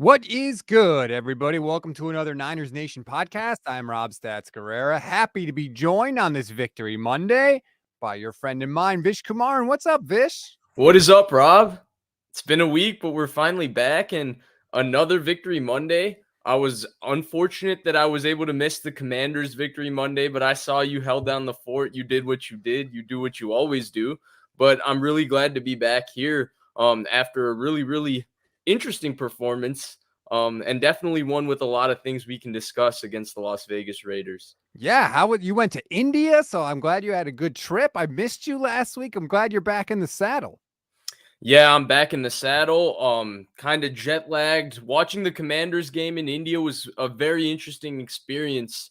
What is good, everybody? Welcome to another Niners Nation podcast. I'm Rob Stats Guerrera. Happy to be joined on this Victory Monday by your friend and mine, Vish Kumaran. What's up, Vish? What is up, Rob? It's been a week, but we're finally back and another Victory Monday. I was unfortunate that I was able to miss the Commanders Victory Monday, but I saw you held down the fort. You did what you did. You do what you always do. But I'm really glad to be back here after a really interesting performance and definitely one with a lot of things we can discuss against the Las Vegas Raiders. Yeah, you went to India, so I'm glad you had a good trip. I missed you last week. I'm glad you're back in the saddle. Yeah, I'm back in the saddle. Kind of jet lagged. Watching the Commanders game in India was a very interesting experience.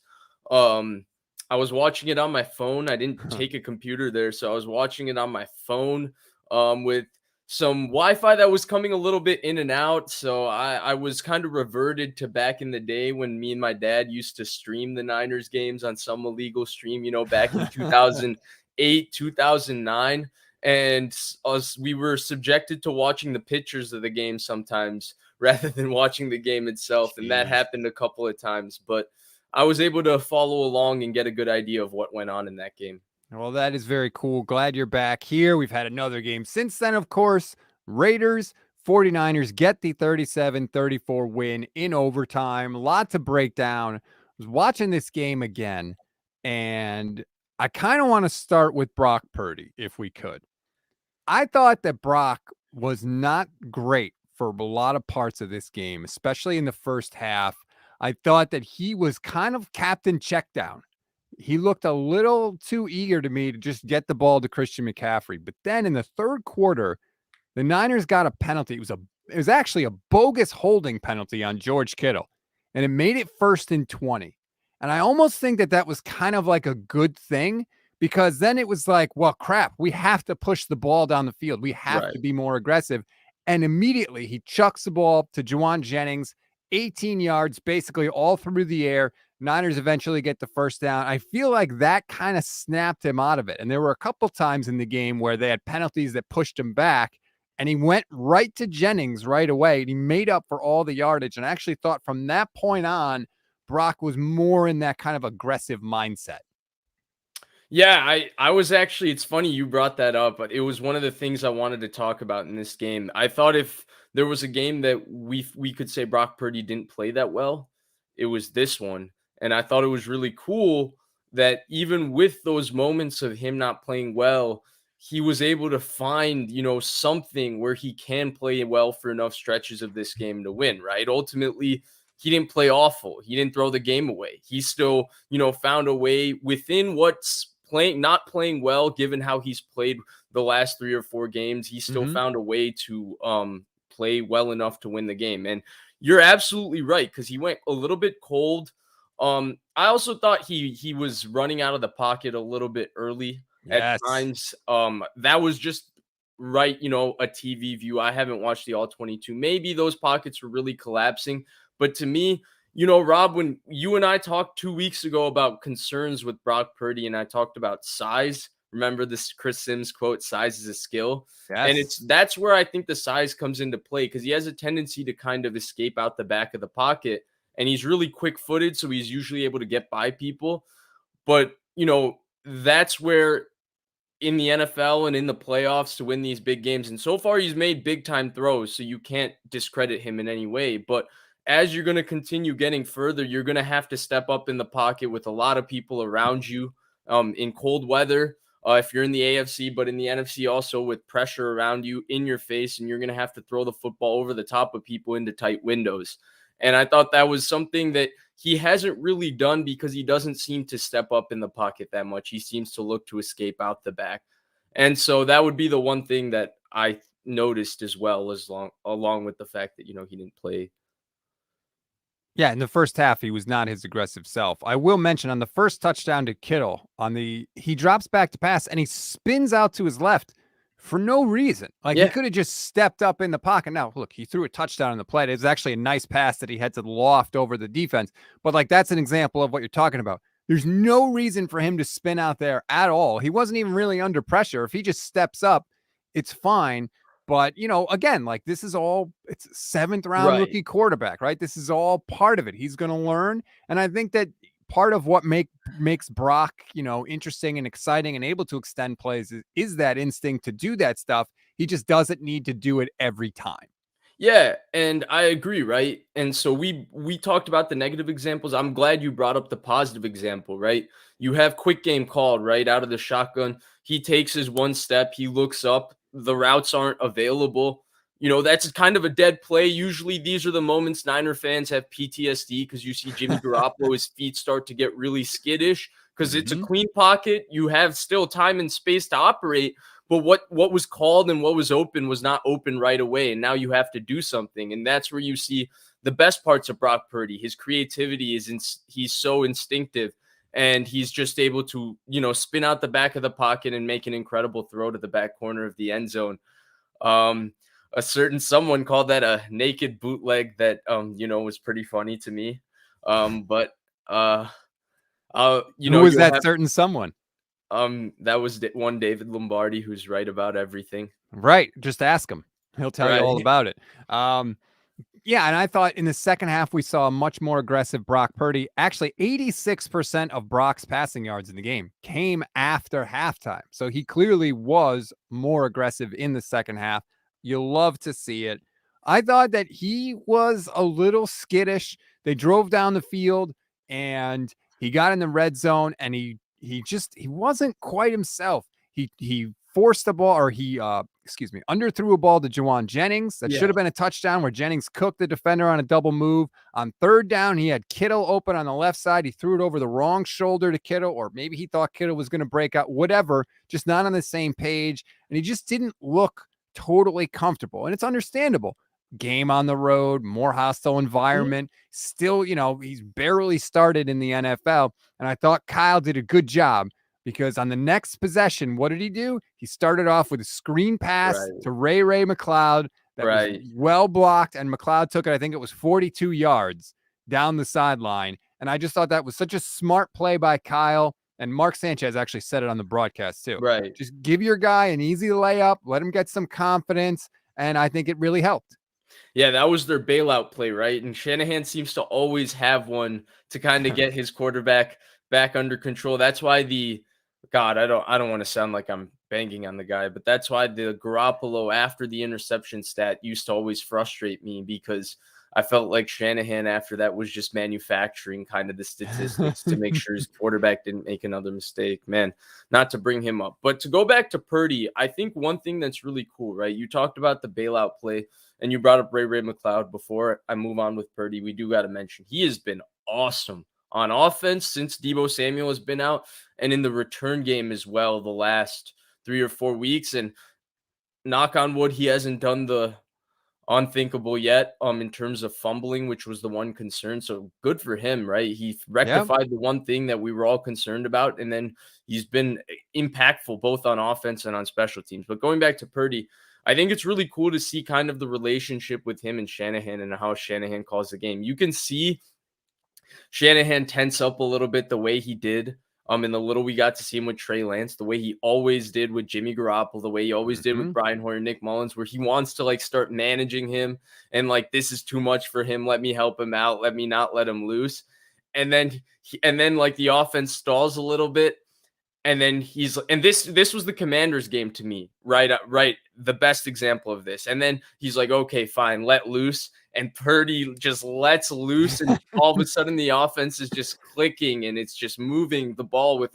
Um, I was watching it on my phone. I didn't take a computer there, so I was watching it on my phone with some Wi-Fi that was coming a little bit in and out. So I was kind of reverted to back in the day when me and my dad used to stream the Niners games on some illegal stream, back in 2008, 2009. And we were subjected to watching the pictures of the game sometimes rather than watching the game itself. And that happened a couple of times, but I was able to follow along and get a good idea of what went on in that game. Well, that is very cool. Glad you're back here. We've had another game since then, of course. Raiders, 49ers get the 37-34 win in overtime. A lot to break down. I was watching this game again, and I kind of want to start with Brock Purdy, if we could. I thought that Brock was not great for a lot of parts of this game, especially in the first half. I thought that he was kind of captain checkdown. He looked a little too eager to me to just get the ball to Christian McCaffrey. But then in the third quarter, the Niners got a penalty. It was actually a bogus holding penalty on George Kittle, and it made it 1st and 20. And I almost think that was kind of like a good thing, because then it was like, well, crap, we have to push the ball down the field. We have to be more aggressive. And immediately he chucks the ball to Juwan Jennings, 18 yards, basically all through the air. Niners eventually get the first down. I feel like that kind of snapped him out of it. And there were a couple times in the game where they had penalties that pushed him back, and he went right to Jennings right away. And he made up for all the yardage. And I actually thought from that point on, Brock was more in that kind of aggressive mindset. Yeah, I was actually, it's funny you brought that up, but it was one of the things I wanted to talk about in this game. I thought if there was a game that we could say Brock Purdy didn't play that well, it was this one. And I thought it was really cool that even with those moments of him not playing well, he was able to find, something where he can play well for enough stretches of this game to win, right? Ultimately, he didn't play awful. He didn't throw the game away. He still, found a way within what's not playing well, given how he's played the last 3 or 4 games. He still found a way to play well enough to win the game. And you're absolutely right, because he went a little bit cold. I also thought he was running out of the pocket a little bit early at times. That was just right, a TV view. I haven't watched the all 22. Maybe those pockets were really collapsing, but to me, Rob, when you and I talked 2 weeks ago about concerns with Brock Purdy, and I talked about size, remember this Chris Sims quote, "Size is a skill." And that's where I think the size comes into play, because he has a tendency to kind of escape out the back of the pocket, and he's really quick-footed, so he's usually able to get by people. But, that's where in the NFL and in the playoffs to win these big games, and so far he's made big-time throws, so you can't discredit him in any way. But as you're going to continue getting further, you're going to have to step up in the pocket with a lot of people around you in cold weather. If you're in the AFC, but in the NFC also with pressure around you in your face, and you're going to have to throw the football over the top of people into tight windows. And I thought that was something that he hasn't really done, because he doesn't seem to step up in the pocket that much. He seems to look to escape out the back. And so that would be the one thing that I noticed as well, along with the fact that, he didn't play. Yeah, in the first half, he was not his aggressive self. I will mention on the first touchdown to Kittle, he drops back to pass and he spins out to his left for no reason. He could have just stepped up in the pocket. Now, look, he threw a touchdown in the play. It was actually a nice pass that he had to loft over the defense. But that's an example of what you're talking about. There's no reason for him to spin out there at all. He wasn't even really under pressure. If he just steps up, it's fine. But, again, like this is all, it's a 7th round Right. rookie quarterback, right? This is all part of it. He's going to learn. And I think that part of what makes Brock, interesting and exciting and able to extend plays is that instinct to do that stuff. He just doesn't need to do it every time. Yeah, and I agree, right? And so we talked about the negative examples. I'm glad you brought up the positive example, right? You have quick game called, right, out of the shotgun. He takes his one step, he looks up, the routes aren't available. That's kind of a dead play. Usually these are the moments Niner fans have PTSD because you see Jimmy Garoppolo, his feet start to get really skittish because it's a clean pocket. You have still time and space to operate, but what was called and what was open was not open right away, and now you have to do something, and that's where you see the best parts of Brock Purdy. His creativity he's so instinctive, and he's just able to spin out the back of the pocket and make an incredible throw to the back corner of the end zone. A certain someone called that a naked bootleg that was pretty funny to me. But Who was you'll that have certain someone? that was one David Lombardi, who's right about everything. Right. Just ask him. He'll tell you all Right. about it. Yeah, and I thought in the second half we saw a much more aggressive Brock Purdy. Actually, 86% of Brock's passing yards in the game came after halftime. So he clearly was more aggressive in the second half. You'll love to see it. I thought that he was a little skittish. They drove down the field and he got in the red zone and he wasn't quite himself. He forced the ball, or he underthrew a ball to Juwan Jennings. That should Yeah. have been a touchdown where Jennings cooked the defender on a double move. On third down, he had Kittle open on the left side. He threw it over the wrong shoulder to Kittle, or maybe he thought Kittle was going to break out, whatever, just not on the same page. And he just didn't look totally comfortable. And it's understandable. Game on the road, more hostile environment. Still, he's barely started in the NFL. And I thought Kyle did a good job because on the next possession, what did he do? He started off with a screen pass Right. to Ray McCloud that was Right. well blocked, and McCloud took it. I think it was 42 yards down the sideline. And I just thought that was such a smart play by Kyle. And Mark Sanchez actually said it on the broadcast too. Right. Just give your guy an easy layup, let him get some confidence. And I think it really helped. Yeah, that was their bailout play, right? And Shanahan seems to always have one to kind of get his quarterback back under control. That's why I don't want to sound like I'm banging on the guy, but that's why the Garoppolo after the interception stat used to always frustrate me, because I felt like Shanahan after that was just manufacturing kind of the statistics to make sure his quarterback didn't make another mistake. Man, not to bring him up, but to go back to Purdy, I think one thing that's really cool, right? You talked about the bailout play and you brought up Ray McCloud. Before I move on with Purdy, we do got to mention he has been awesome on offense since Deebo Samuel has been out, and in the return game as well the last 3 or 4 weeks. And knock on wood, he hasn't done the unthinkable yet in terms of fumbling, which was the one concern. So good for him, right? He rectified the one thing that we were all concerned about, and then he's been impactful both on offense and on special teams. But going back to Purdy, I think it's really cool to see kind of the relationship with him and Shanahan and how Shanahan calls the game. You can see Shanahan tense up a little bit the way he did in the little we got to see him with Trey Lance, the way he always did with Jimmy Garoppolo, the way he always did with Brian Hoyer, Nick Mullins, where he wants to like start managing him and like, this is too much for him. Let me help him out. Let me not let him loose. And then like the offense stalls a little bit. And then this was the Commanders game to me, right? Right. The best example of this. And then he's like, okay, fine, let loose. And Purdy just lets loose. And all of a sudden the offense is just clicking and it's just moving the ball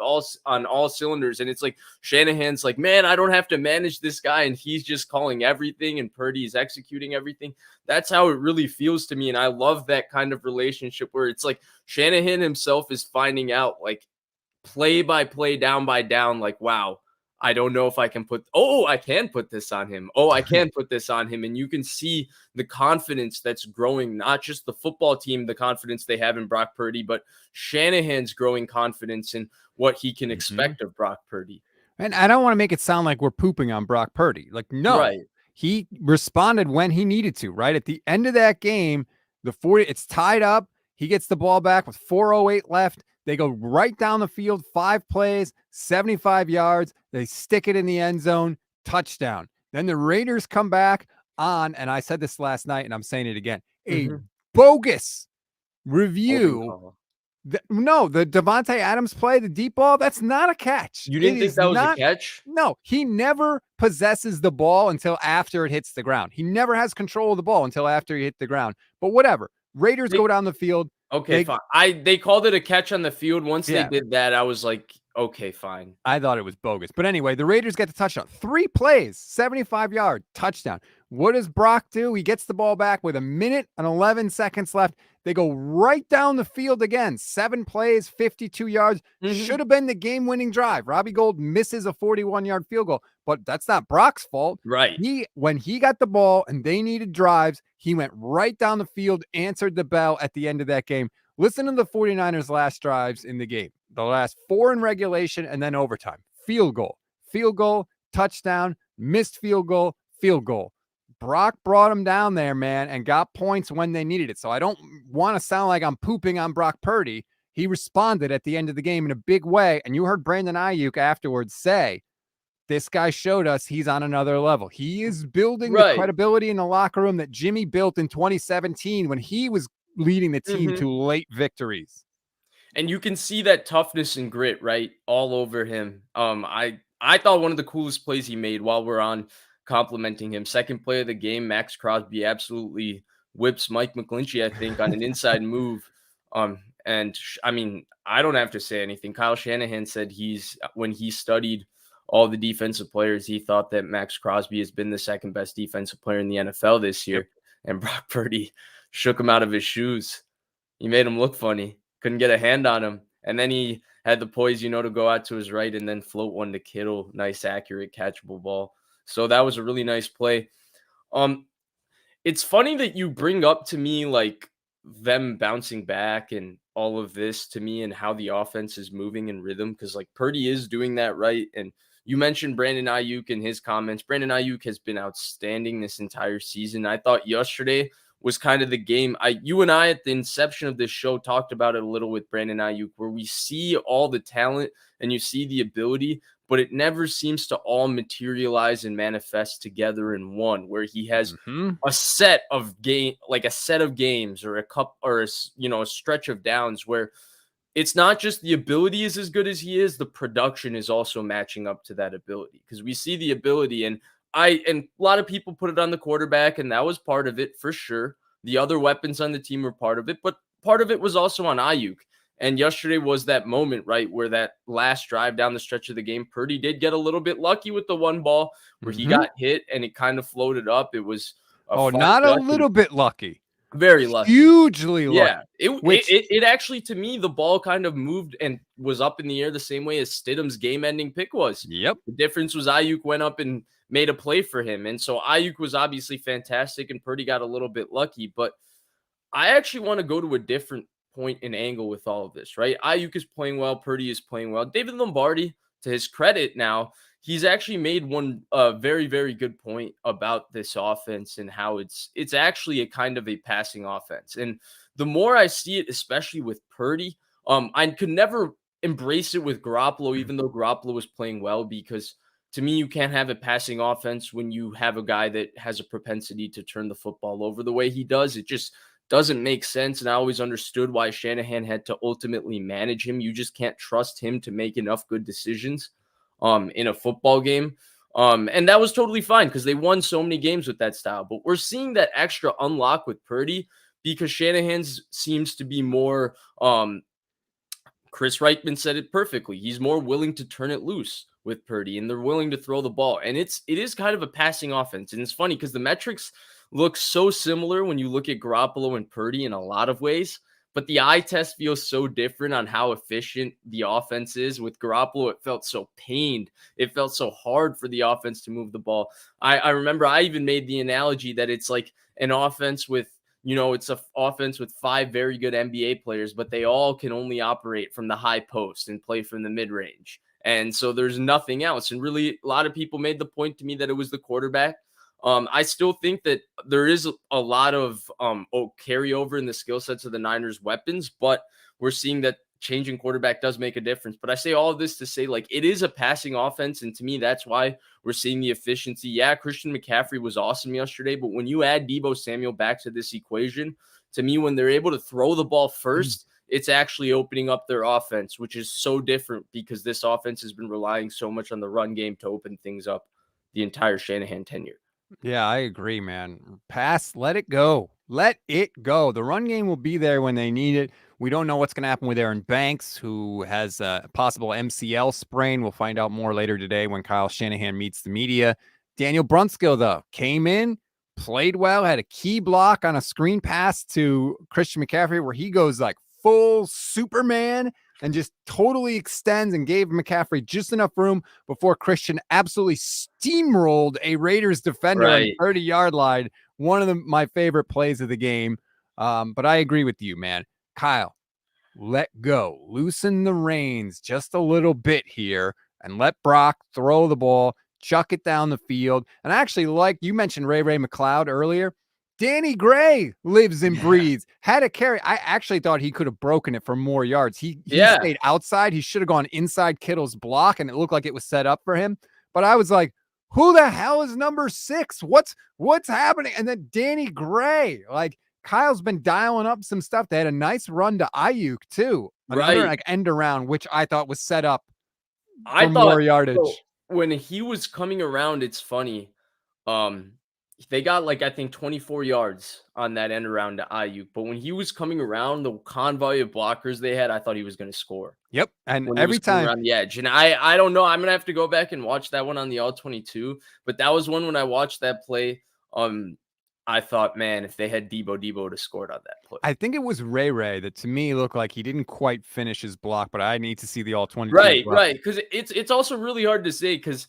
on all cylinders. And it's like, Shanahan's like, man, I don't have to manage this guy. And he's just calling everything and Purdy is executing everything. That's how it really feels to me. And I love that kind of relationship where it's like Shanahan himself is finding out, like, play by play, down by down, like, wow, I don't know if I can I can put this on him. Oh, I can put this on him. And you can see the confidence that's growing, not just the football team, the confidence they have in Brock Purdy, but Shanahan's growing confidence in what he can expect of Brock Purdy. And I don't want to make it sound like we're pooping on Brock Purdy. Like, no, Right. he responded when he needed to, right? At the end of that game, it's tied up. He gets the ball back with 4:08 left. They go right down the field, 5 plays, 75 yards. They stick it in the end zone, touchdown. Then the Raiders come back on, and I said this last night, and I'm saying it again, a Mhm. bogus Holding review. call. No, the Devontae Adams play, the deep ball, that's not a catch. You It didn't think is that was a not. catch? No, he never possesses the ball until after it hits the ground. He never has control of the ball until after he hit the ground. But whatever. Raiders They go down the field. Okay, They fine. They called it a catch on the field. Once they Yeah, did that, I was like, "Okay, fine." I thought it was bogus. But anyway, the Raiders get the touchdown. 3 plays, 75-yard touchdown. What does Brock do? He gets the ball back with 1 minute and 11 seconds left. They go right down the field again. 7 plays, 52 yards. Mhm. Should have been the game-winning drive. Robbie Gould misses a 41-yard field goal, but that's not Brock's fault. Right. When he got the ball and they needed drives, he went right down the field, answered the bell at the end of that game. Listen to the 49ers' last drives in the game. The last 4 in regulation and then overtime. Field goal, touchdown, missed field goal, field goal. Brock brought him down there, man, and got points when they needed it. So I don't want to sound like I'm pooping on Brock Purdy. He responded at the end of the game in a big way. And you heard Brandon Aiyuk afterwards say, this guy showed us he's on another level. He is building the Right. credibility in the locker room that Jimmy built in 2017 when he was leading the team Mhm. to late victories. And you can see that toughness and grit, right, all over him. I thought one of the coolest plays he made while we're on complimenting him. Second play of the game, Max Crosby absolutely whips Mike McGlinchey, I think, on an inside move. I mean, I don't have to say anything. Kyle Shanahan said when he studied all the defensive players, he thought that Max Crosby has been the second best defensive player in the NFL this Yep. year. And Brock Purdy shook him out of his shoes. He made him look funny. Couldn't get a hand on him. And then he had the poise, to go out to his right and then float one to Kittle. Nice, accurate, catchable ball. So that was a really nice play. Um, it's funny that you bring up to me like them bouncing back and all of this to me and how the offense is moving in rhythm because like Purdy is doing that right. And you mentioned Brandon Aiyuk in his comments. Brandon Aiyuk has been outstanding this entire season. I thought yesterday was kind of the game. You and I at the inception of this show talked about it a little with Brandon Aiyuk, where we see all the talent and you see the ability, but it never seems to all materialize and manifest together in one, where he has Mm-hmm. a set of games or a stretch of downs where it's not just the ability is as good as he is, the production is also matching up to that ability. Because we see the ability and a lot of people put it on the quarterback, and that was part of it for sure. The other weapons on the team were part of it, but part of it was also on Aiyuk. And yesterday was that moment, right, where that last drive down the stretch of the game, Purdy did get a little bit lucky with the one ball where he Mm-hmm. got hit and it kind of floated up. It was a Oh, far not a duck and little bit lucky. very lucky. Hugely Yeah, lucky. it it Which, it it actually to me, the ball kind of moved and was up in the air the same way as Stidham's game-ending pick was. yep. The difference was Aiyuk went up and made a play for him, and so Aiyuk was obviously fantastic, and Purdy got a little bit lucky, but I actually wanna go to a different point and angle with all of this, right? Aiyuk is playing well, Purdy is playing well. David Lombardi, to his credit now, he's actually made one very, very good point about this offense and how it's actually a kind of a passing offense. And the more I see it, especially with Purdy, I could never embrace it with Garoppolo, even though Garoppolo was playing well, because to me, you can't have a passing offense when you have a guy that has a propensity to turn the football over the way he does. It just doesn't make sense. And I always understood why Shanahan had to ultimately manage him. You just can't trust him to make enough good decisions in a football game. And that was totally fine because they won so many games with that style. But we're seeing that extra unlock with Purdy because Shanahan's seems to be more Chris Reitman said it perfectly. He's more willing to turn it loose with Purdy, and they're willing to throw the ball. And it is kind of a passing offense. And it's funny because the metrics look so similar when you look at Garoppolo and Purdy in a lot of ways, but the eye test feels so different on how efficient the offense is. With Garoppolo, it felt so pained. It felt so hard for the offense to move the ball. I remember I even made the analogy that it's like an offense with it's an offense with 5 very good NBA players, but they all can only operate from the high post and play from the mid range. And so there's nothing else. And really, a lot of people made the point to me that it was the quarterback. I still think that there is a lot of carryover in the skill sets of the Niners' weapons, but we're seeing that changing quarterback does make a difference. But I say all of this to say, like, it is a passing offense. And to me, that's why we're seeing the efficiency. Yeah, Christian McCaffrey was awesome yesterday. But when you add Deebo Samuel back to this equation, to me, when they're able to throw the ball first, it's actually opening up their offense, which is so different because this offense has been relying so much on the run game to open things up the entire Shanahan tenure. Yeah, I agree, man. Pass, let it go. Let it go. The run game will be there when they need it. We don't know what's going to happen with Aaron Banks, who has a possible MCL sprain. We'll find out more later today when Kyle Shanahan meets the media. Daniel Brunskill, though, came in, played well, had a key block on a screen pass to Christian McCaffrey where he goes like full Superman and just totally extends and gave McCaffrey just enough room before Christian absolutely steamrolled a Raiders defender on the 30-yard line. One of my favorite plays of the game. But I agree with you, man. Kyle, let go. Loosen the reins just a little bit here and let Brock throw the ball, chuck it down the field. And I actually like, you mentioned Ray McCloud earlier. Danny Gray lives and breathes. Had a carry. I actually thought he could have broken it for more yards. He stayed outside. He should have gone inside Kittle's block, and it looked like it was set up for him. But I was like, who the hell is number 6? What's happening? And then Danny Gray, like Kyle's been dialing up some stuff. They had a nice run to Aiyuk too. Another like end around, which I thought was set up for more yardage. So when he was coming around, it's funny. They got like, I think 24 yards on that end around to Aiyuk. But when he was coming around, the convoy of blockers they had, I thought he was going to score. Yep. And every time around the edge. And I don't know. I'm going to have to go back and watch that one on the All-22. But that was one when I watched that play. I thought, man, if they had Deebo to score on that play. I think it was Ray that to me looked like he didn't quite finish his block, but I need to see the All-22. Right. Because it's also really hard to say because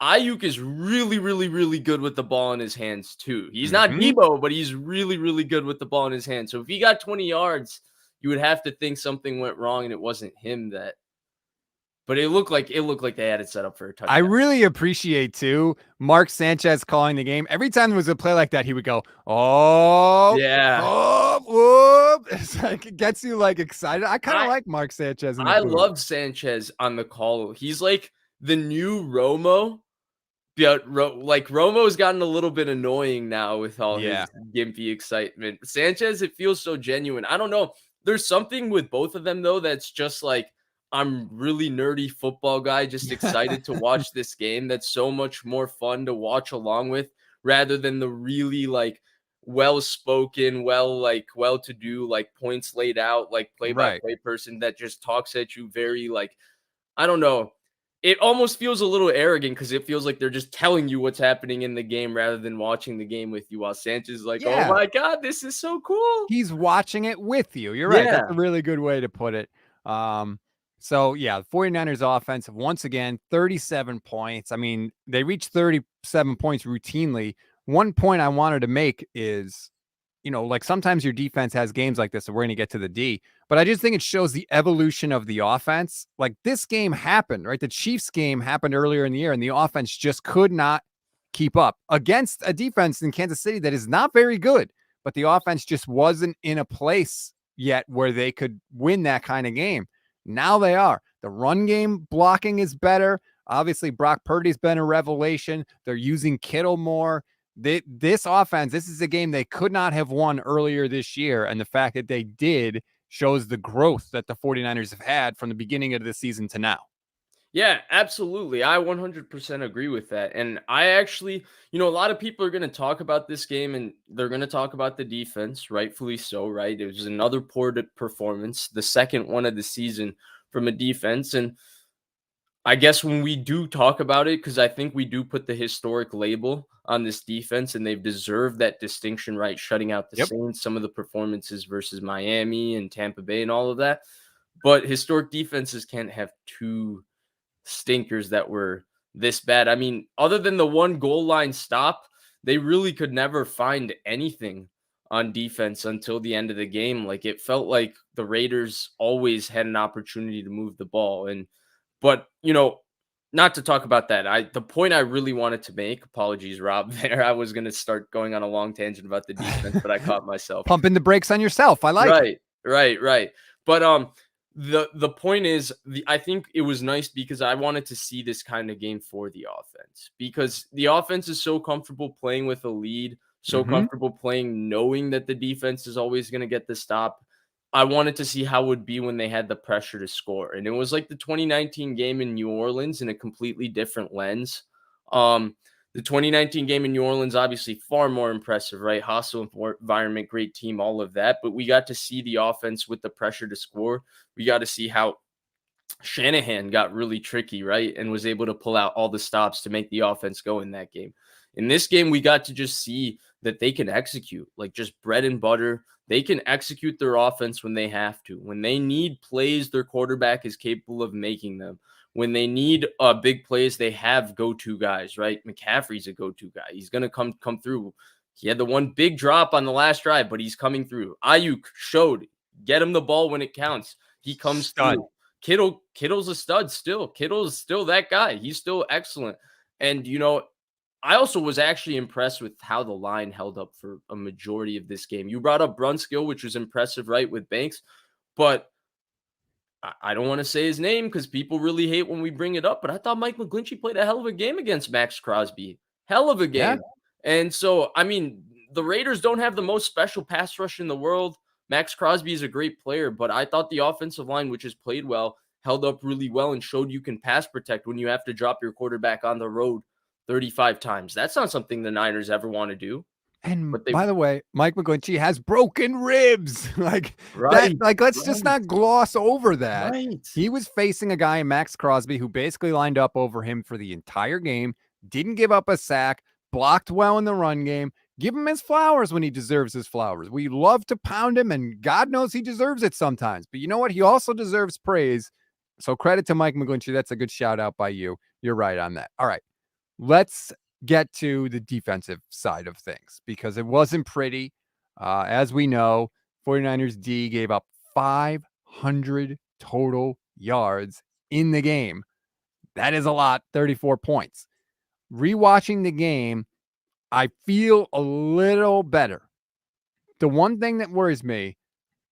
Aiyuk is really, really, really good with the ball in his hands too. He's not Deebo, but he's really, really good with the ball in his hands. So if he got 20 yards, you would have to think something went wrong and it wasn't him that. But it looked like they had it set up for a touchdown. I really appreciate too Mark Sanchez calling the game. Every time there was a play like that, he would go, "Oh, yeah, whoop." It's like it gets you like excited. I kind of like Mark Sanchez. I love Sanchez on the call. He's like the new Romo. Yeah, like Romo's gotten a little bit annoying now with all his gimpy excitement. Sanchez, it feels so genuine. I don't know. There's something with both of them though that's just like I'm really nerdy football guy, just excited to watch this game. That's so much more fun to watch along with rather than the really like well-spoken, well-to-do, like points laid out, like play-by-play person that just talks at you very like, I don't know. It almost feels a little arrogant because it feels like they're just telling you what's happening in the game rather than watching the game with you. While Sanchez is like, oh my God, this is so cool. He's watching it with you. You're right. That's a really good way to put it. So yeah, the 49ers offense, once again, 37 points. I mean, they reach 37 points routinely. One point I wanted to make is, you know, like sometimes your defense has games like this, and we're going to get to the D, but I just think it shows the evolution of the offense. Like this game happened, right? The Chiefs game happened earlier in the year, and the offense just could not keep up against a defense in Kansas City that is not very good, but the offense just wasn't in a place yet where they could win that kind of game. Now they are. The run game blocking is better. Obviously, Brock Purdy's been a revelation. They're using Kittle more. This offense, this is a game they could not have won earlier this year. And the fact that they did shows the growth that the 49ers have had from the beginning of the season to now. Yeah, absolutely. I 100% agree with that. And I actually, you know, a lot of people are going to talk about this game and they're going to talk about the defense, rightfully so, right? It was another poor performance, the second one of the season from a defense. And I guess when we do talk about it, because I think we do put the historic label on this defense and they've deserved that distinction, right? Shutting out the Saints, some of the performances versus Miami and Tampa Bay and all of that. But historic defenses can't have two stinkers that were this bad. I mean, other than the one goal line stop, they really could never find anything on defense until the end of the game. Like it felt like the Raiders always had an opportunity to move the ball. But you know, not to talk about that. The point I really wanted to make, apologies, Rob, there. I was going to start going on a long tangent about the defense, but I caught myself. Pumping the brakes on yourself. I like it. Right. But The point is, I think it was nice because I wanted to see this kind of game for the offense, because the offense is so comfortable playing with a lead, so Mm-hmm. comfortable playing knowing that the defense is always going to get the stop. I wanted to see how it would be when they had the pressure to score. And it was like the 2019 game in New Orleans in a completely different lens. Um, the 2019 game in New Orleans, obviously far more impressive, right? Hostile environment, great team, all of that. But we got to see the offense with the pressure to score. We got to see how Shanahan got really tricky, right? And was able to pull out all the stops to make the offense go in that game. In this game, we got to just see that they can execute, like just bread and butter. They can execute their offense when they have to. When they need plays, their quarterback is capable of making them. When they need big plays, they have go-to guys, right? McCaffrey's a go-to guy. He's gonna come through. He had the one big drop on the last drive, but he's coming through. Aiyuk showed, get him the ball when it counts. He comes Stud. through. Kittle's a stud still. Kittle's still that guy. He's still excellent. And I also was actually impressed with how the line held up for a majority of this game. You brought up Brunskill, which was impressive, right, with Banks, but I don't want to say his name because people really hate when we bring it up, but I thought Mike McGlinchey played a hell of a game against Max Crosby. Hell of a Yeah. game. And so, I mean, the Raiders don't have the most special pass rush in the world. Max Crosby is a great player, but I thought the offensive line, which has played well, held up really well and showed you can pass protect when you have to drop your quarterback on the road 35 times. That's not something the Niners ever want to do. And But they by the way, Mike McGlinchey has broken ribs. Like that, right, like let's just right, not gloss over that. right. He was facing a guy, Max Crosby, who basically lined up over him for the entire game, didn't give up a sack, blocked well in the run game. Give him his flowers when he deserves his flowers. We love to pound him, and God knows he deserves it sometimes. But you know what? He also deserves praise. So credit to Mike McGlinchey. That's a good shout out by you. You're right on that. All right. Let's get to the defensive side of things because it wasn't pretty. As we know, 49ers D gave up 500 total yards in the game. That is a lot, 34 points. Rewatching the game, I feel a little better. The one thing that worries me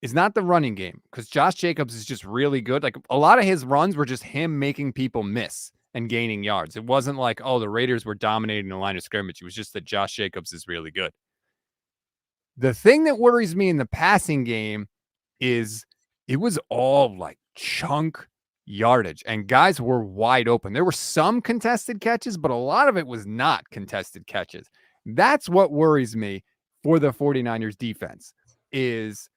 is not the running game because Josh Jacobs is just really good. Like a lot of his runs were just him making people miss and gaining yards. It wasn't like, oh, the Raiders were dominating the line of scrimmage. It was just that Josh Jacobs is really good. The thing that worries me in the passing game is it was all like chunk yardage and guys were wide open. There were some contested catches, but a lot of it was not contested catches. That's what worries me for the 49ers defense is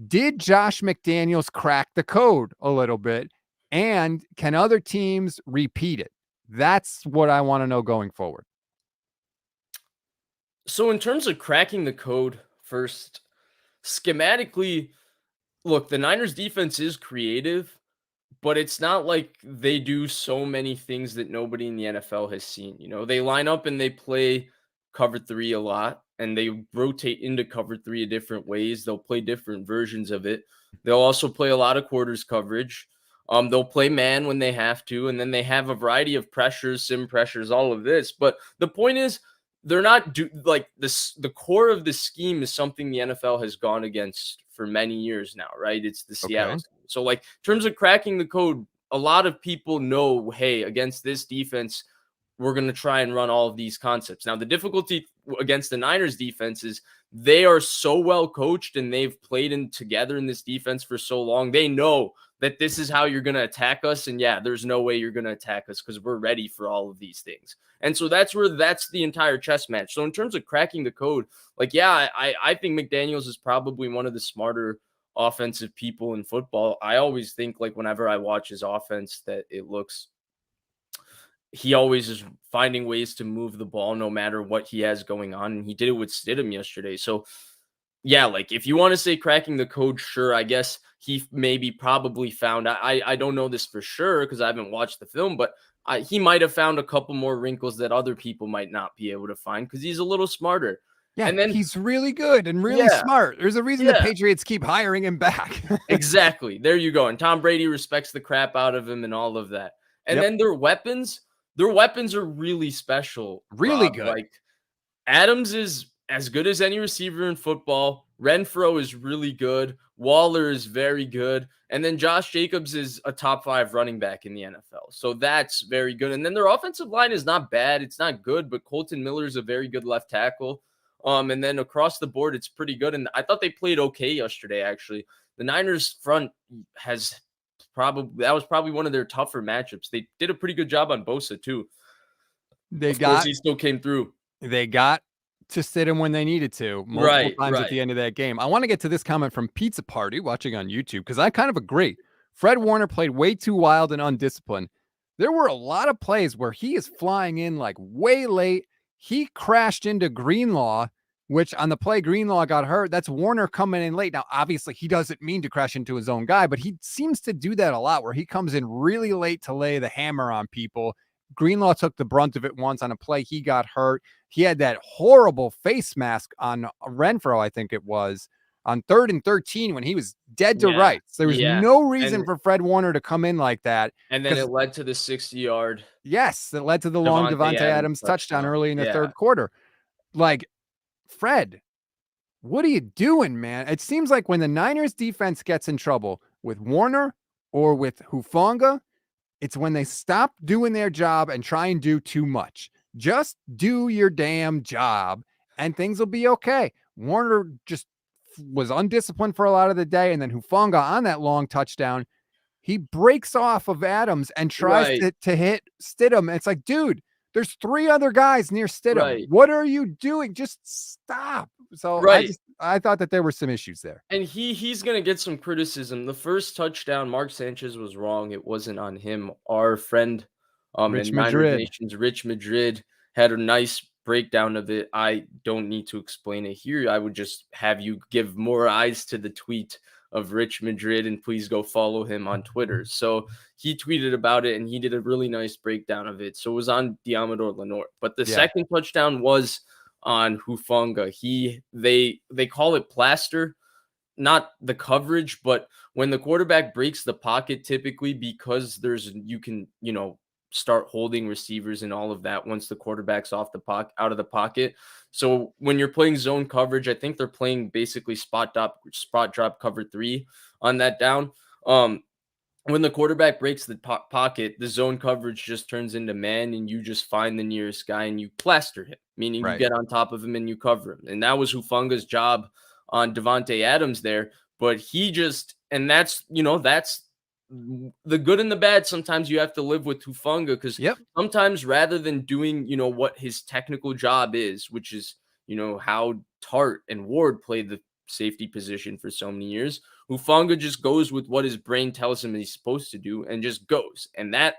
did Josh McDaniels crack the code a little bit? And can other teams repeat it? That's what I want to know going forward. So in terms of cracking the code first, schematically, look, the Niners defense is creative, but it's not like they do so many things that nobody in the NFL has seen. They line up and they play cover three a lot and they rotate into cover three a different ways. They'll play different versions of it. They'll also play a lot of quarters coverage. They'll play man when they have to, and then they have a variety of pressures, sim pressures, all of this. But the point is, they're not like this. The core of the scheme is something the NFL has gone against for many years now, right? It's the Seattle scheme. So, like, in terms of cracking the code, a lot of people know, hey, against this defense, we're going to try and run all of these concepts. Now, the difficulty against the Niners defense is they are so well coached and they've played in together in this defense for so long. They know that this is how you're going to attack us. And yeah, there's no way you're going to attack us because we're ready for all of these things. And so that's the entire chess match. So in terms of cracking the code, like, yeah, I think McDaniels is probably one of the smarter offensive people in football. I always think, like, whenever I watch his offense, that he always is finding ways to move the ball no matter what he has going on. And he did it with Stidham yesterday. So yeah, like, if you want to say cracking the code, sure, I guess he maybe probably found, I don't know this for sure because I haven't watched the film, but he might have found a couple more wrinkles that other people might not be able to find because he's a little smarter. Yeah, And then he's really good and really smart. There's a reason the Patriots keep hiring him back. Exactly. There you go. And Tom Brady respects the crap out of him and all of that. And then their weapons are really special. Really Rob. good. Like, Adams is as good as any receiver in football. Renfro is really good. Waller is very good. And then Josh Jacobs is a top 5 running back in the NFL. So that's very good. And then their offensive line is not bad. It's not good, but Colton Miller is a very good left tackle. And then across the board, it's pretty good. And I thought they played okay yesterday, actually. The Niners front that was probably one of their tougher matchups. They did a pretty good job on Bosa, too. Of course, he still came through. They got to sit him when they needed to multiple times at the end of that game. I want to get to this comment from Pizza Party watching on YouTube because I kind of agree. Fred Warner played way too wild and undisciplined. There were a lot of plays where he is flying in like way late. He crashed into Greenlaw, which on the play Greenlaw got hurt. That's Warner coming in late. Now, obviously, he doesn't mean to crash into his own guy, but he seems to do that a lot where he comes in really late to lay the hammer on people. Greenlaw took the brunt of it once on a play. He got hurt. He had that horrible face mask on Renfro, I think it was, on 3rd and 13 when he was dead to rights. There was no reason for Fred Warner to come in like that. And then it led to the 60-yard. Yes, it led to the long Devontae Adams touchdown early in the third quarter. Like, Fred, what are you doing, man? It seems like when the Niners defense gets in trouble with Warner or with Hufanga, it's when they stop doing their job and try and do too much. Just do your damn job and things will be okay. Warner just was undisciplined for a lot of the day. And then Hufanga on that long touchdown, he breaks off of Adams and tries to hit Stidham. It's like, dude, there's 3 other guys near Stidham. What are you doing? Just stop. So I thought that there were some issues there. And he's going to get some criticism. The first touchdown, Mark Sanchez was wrong. It wasn't on him. Our friend Rich Madrid. Rich Madrid had a nice breakdown of it. I don't need to explain it here. I would just have you give more eyes to the tweet of Rich Madrid and please go follow him on Twitter. So he tweeted about it and he did a really nice breakdown of it. So it was on Diamador Lenore. But the second touchdown was on Hufanga. They call it plaster, not the coverage, but when the quarterback breaks the pocket, typically because you can start holding receivers and all of that once the quarterback's out of the pocket. So when you're playing zone coverage, I think they're playing basically spot drop cover 3 on that down. When the quarterback breaks the pocket, the zone coverage just turns into man and you just find the nearest guy and you plaster him, meaning you get on top of him and you cover him. And that was Hufanga's job on Devontae Adams there. But that's the good and the bad. Sometimes you have to live with Hufanga because sometimes rather than doing, what his technical job is, which is, how Tart and Ward played the safety position for so many years, Hufanga just goes with what his brain tells him he's supposed to do and just goes. And that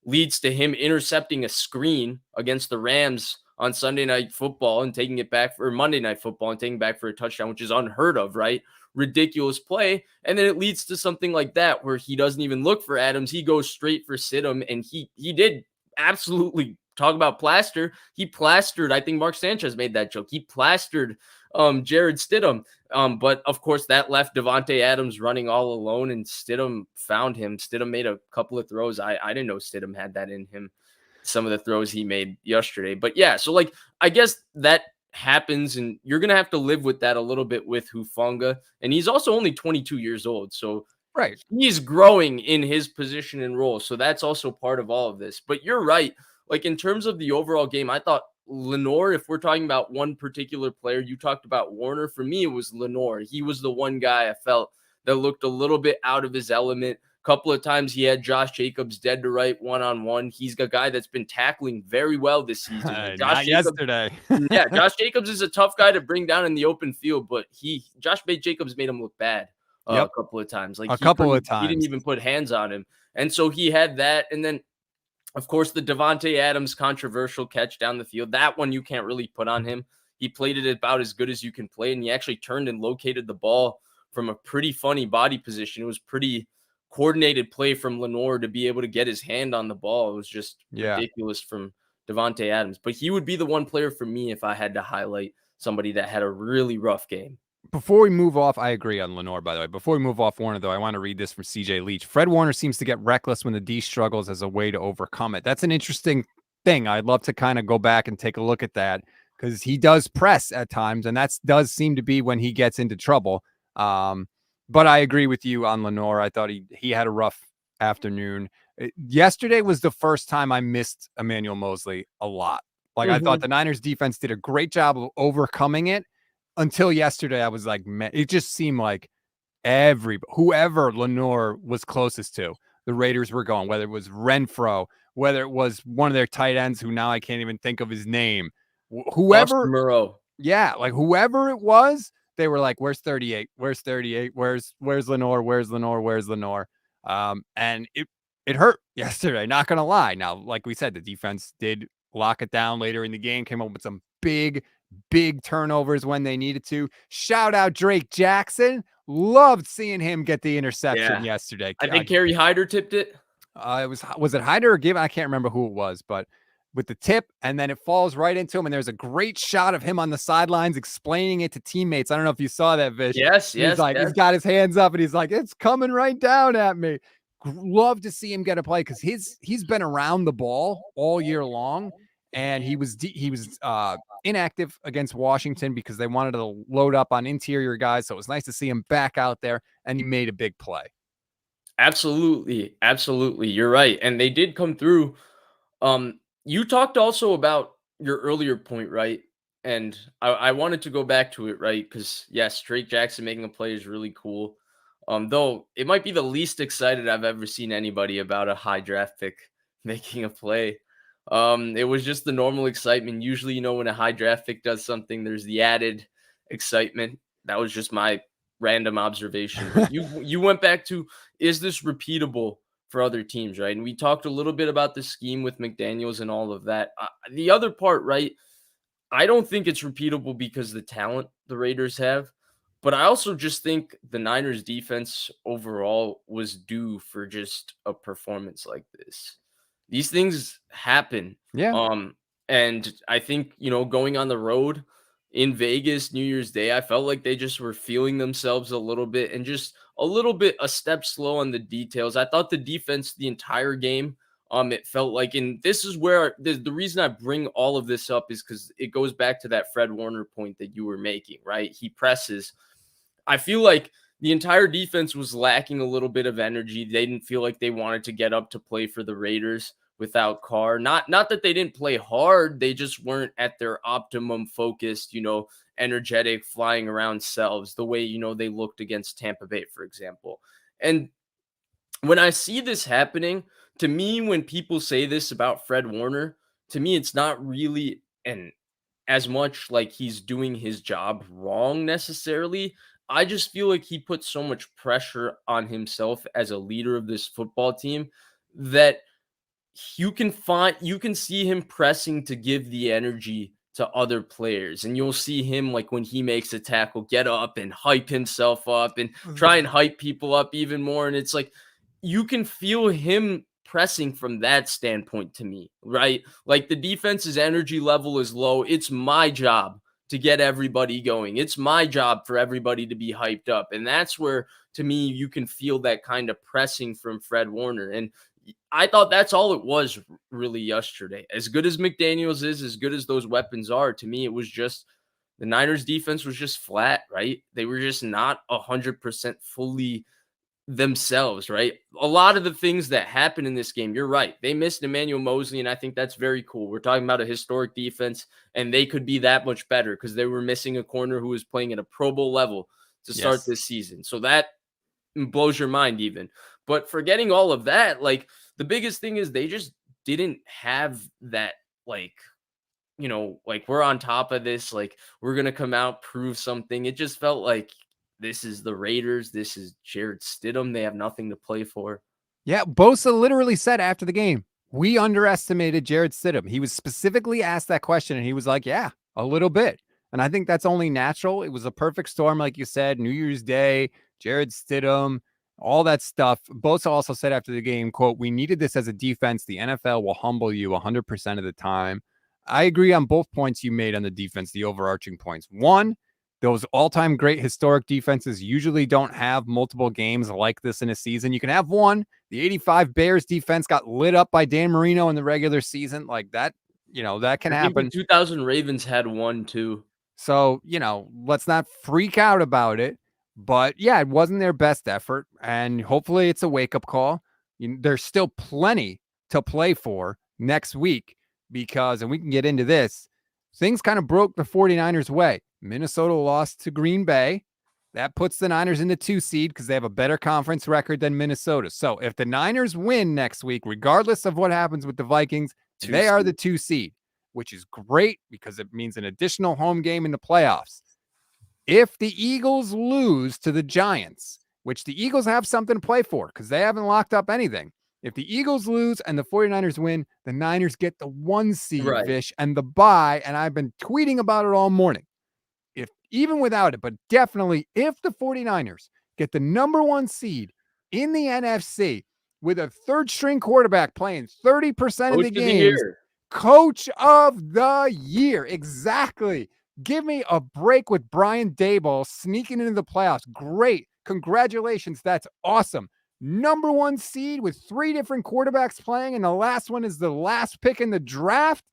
leads to him intercepting a screen against the Rams on Sunday Night Football and taking it back for Monday Night Football and taking back for a touchdown, which is unheard of, right? Ridiculous play. And then it leads to something like that where he doesn't even look for Adams. He goes straight for Stidham, and he did absolutely talk about plaster. He plastered, I think Mark Sanchez made that joke. He plastered Jared Stidham. But of course that left Devontae Adams running all alone and Stidham found him. Stidham made a couple of throws. I didn't know Stidham had that in him. Some of the throws he made yesterday. But yeah, so I guess that happens and you're going to have to live with that a little bit with Hufanga. And he's also only 22 years old. So he's growing in his position and role. So that's also part of all of this. But you're right. In terms of the overall game, I thought Lenore, if we're talking about one particular player, you talked about Warner. For me, it was Lenore. He was the one guy I felt that looked a little bit out of his element. Couple of times he had Josh Jacobs dead to right one-on-one. He's a guy that's been tackling very well this season. Yesterday. Josh Jacobs is a tough guy to bring down in the open field, but Josh Jacobs made him look bad a couple of times. He didn't even put hands on him. And so he had that. And then, of course, the Devontae Adams controversial catch down the field. That one you can't really put on him. He played it about as good as you can play, and he actually turned and located the ball from a pretty funny body position. It was pretty coordinated play from Lenore to be able to get his hand on the ball. It was just ridiculous from Devontae Adams. But he would be the one player for me if I had to highlight somebody that had a really rough game. Before we move off, I agree on Lenore, by the way. Before we move off Warner, though, I want to read this from CJ Leach. Fred Warner seems to get reckless when the D struggles as a way to overcome it. That's an interesting thing. I'd love to kind of go back and take a look at that because he does press at times, and that does seem to be when he gets into trouble. But I agree with you on Lenore. I thought he had a rough afternoon. Yesterday was the first time I missed Emmanuel Mosley a lot. Like, I thought the Niners defense did a great job of overcoming it until yesterday. I was like, man, it just seemed like whoever Lenore was closest to, the Raiders were going, whether it was Renfro, whether it was one of their tight ends who now I can't even think of his name, Austin whoever. Moreau. Yeah, like whoever it was, they were like, where's 38? Where's 38? Where's Lenore? Where's Lenore? Where's Lenore? And it hurt yesterday, not gonna lie. Now, like we said, the defense did lock it down later in the game, came up with some big turnovers when they needed to. Shout out Drake Jackson. Loved seeing him get the interception yesterday. I think Kerry Hyder tipped it. Was it Hyder or Gibbon? I can't remember who it was, but with the tip, and then it falls right into him, and there's a great shot of him on the sidelines explaining it to teammates. I don't know if you saw that, Vish. Yes. He's got his hands up, and he's like, it's coming right down at me. Love to see him get a play because he's been around the ball all year long, and he was inactive against Washington because they wanted to load up on interior guys. So it was nice to see him back out there, and he made a big play. Absolutely. You're right. And they did come through. You talked also about your earlier point, right? And I wanted to go back to it, right? Because yes, Drake Jackson making a play is really cool. Though it might be the least excited I've ever seen anybody about a high draft pick making a play. It was just the normal excitement. Usually, when a high draft pick does something, there's the added excitement. That was just my random observation. But you went back to, is this repeatable for other teams, right? And we talked a little bit about the scheme with McDaniels and all of that. The other part, right? I don't think it's repeatable because the talent the Raiders have, but I also just think the Niners defense overall was due for just a performance like this. These things happen. Yeah. And I think, going on the road in Vegas, New Year's Day, I felt like they just were feeling themselves a little bit and just a step slow on the details. I thought the defense the entire game, it felt like, and this is where the reason I bring all of this up is because it goes back to that Fred Warner point that you were making, right? He presses. I feel like the entire defense was lacking a little bit of energy. They didn't feel like they wanted to get up to play for the Raiders without Carr. Not that they didn't play hard. They just weren't at their optimum focused, energetic, flying around selves, the way, they looked against Tampa Bay, for example. And when I see this happening, to me, when people say this about Fred Warner, to me, it's not really as much like he's doing his job wrong necessarily. I just feel like he puts so much pressure on himself as a leader of this football team that you can see him pressing to give the energy to other players. And you'll see him, like, when he makes a tackle, get up and hype himself up and try and hype people up even more. And it's like, you can feel him pressing from that standpoint to me, right? Like, the defense's energy level is low. It's my job to get everybody going. It's my job for everybody to be hyped up. And that's where, to me, you can feel that kind of pressing from Fred Warner. And I thought that's all it was really yesterday. As good as McDaniels is, as good as those weapons are, to me, it was just the Niners defense was just flat, right? They were just not 100% fully themselves, right? A lot of the things that happened in this game, you're right. They missed Emmanuel Mosley, and I think that's very cool. We're talking about a historic defense, and they could be that much better because they were missing a corner who was playing at a Pro Bowl level to start this season. So that blows your mind even. But forgetting all of that, like, the biggest thing is they just didn't have that, like, like, we're on top of this, like, we're going to come out, prove something. It just felt like this is the Raiders. This is Jarrett Stidham. They have nothing to play for. Yeah, Bosa literally said after the game, we underestimated Jarrett Stidham. He was specifically asked that question, and he was like, yeah, a little bit. And I think that's only natural. It was a perfect storm, like you said, New Year's Day, Jarrett Stidham, all that stuff. Bosa also said after the game, quote, we needed this as a defense. The NFL will humble you 100% of the time. I agree on both points you made on the defense, the overarching points. One, those all-time great historic defenses usually don't have multiple games like this in a season. You can have one. The 85 Bears defense got lit up by Dan Marino in the regular season. Like, that that can I think the happen. 2000 Ravens had one too. So, let's not freak out about it. But yeah, it wasn't their best effort. And hopefully it's a wake up call. There's still plenty to play for next week because, and we can get into this, things kind of broke the 49ers' way. Minnesota lost to Green Bay. That puts the Niners in the 2 seed because they have a better conference record than Minnesota. So if the Niners win next week, regardless of what happens with the Vikings, Two they are the seed. 2 seed, which is great because it means an additional home game in the playoffs. If the Eagles lose to the Giants, which the Eagles have something to play for because they haven't locked up anything. If the Eagles lose and the 49ers win, the Niners get the 1 seed, Right. Vish, and the bye. And I've been tweeting about it all morning. If even without it, but definitely if the 49ers get the number 1 seed in the NFC with a third string quarterback playing 30% of Coach the of the games, year. coach of the year. Exactly. Give me a break with Brian Daboll sneaking into the playoffs. Great. Congratulations. That's awesome. Number 1 seed with 3 different quarterbacks playing, and the last one is the last pick in the draft.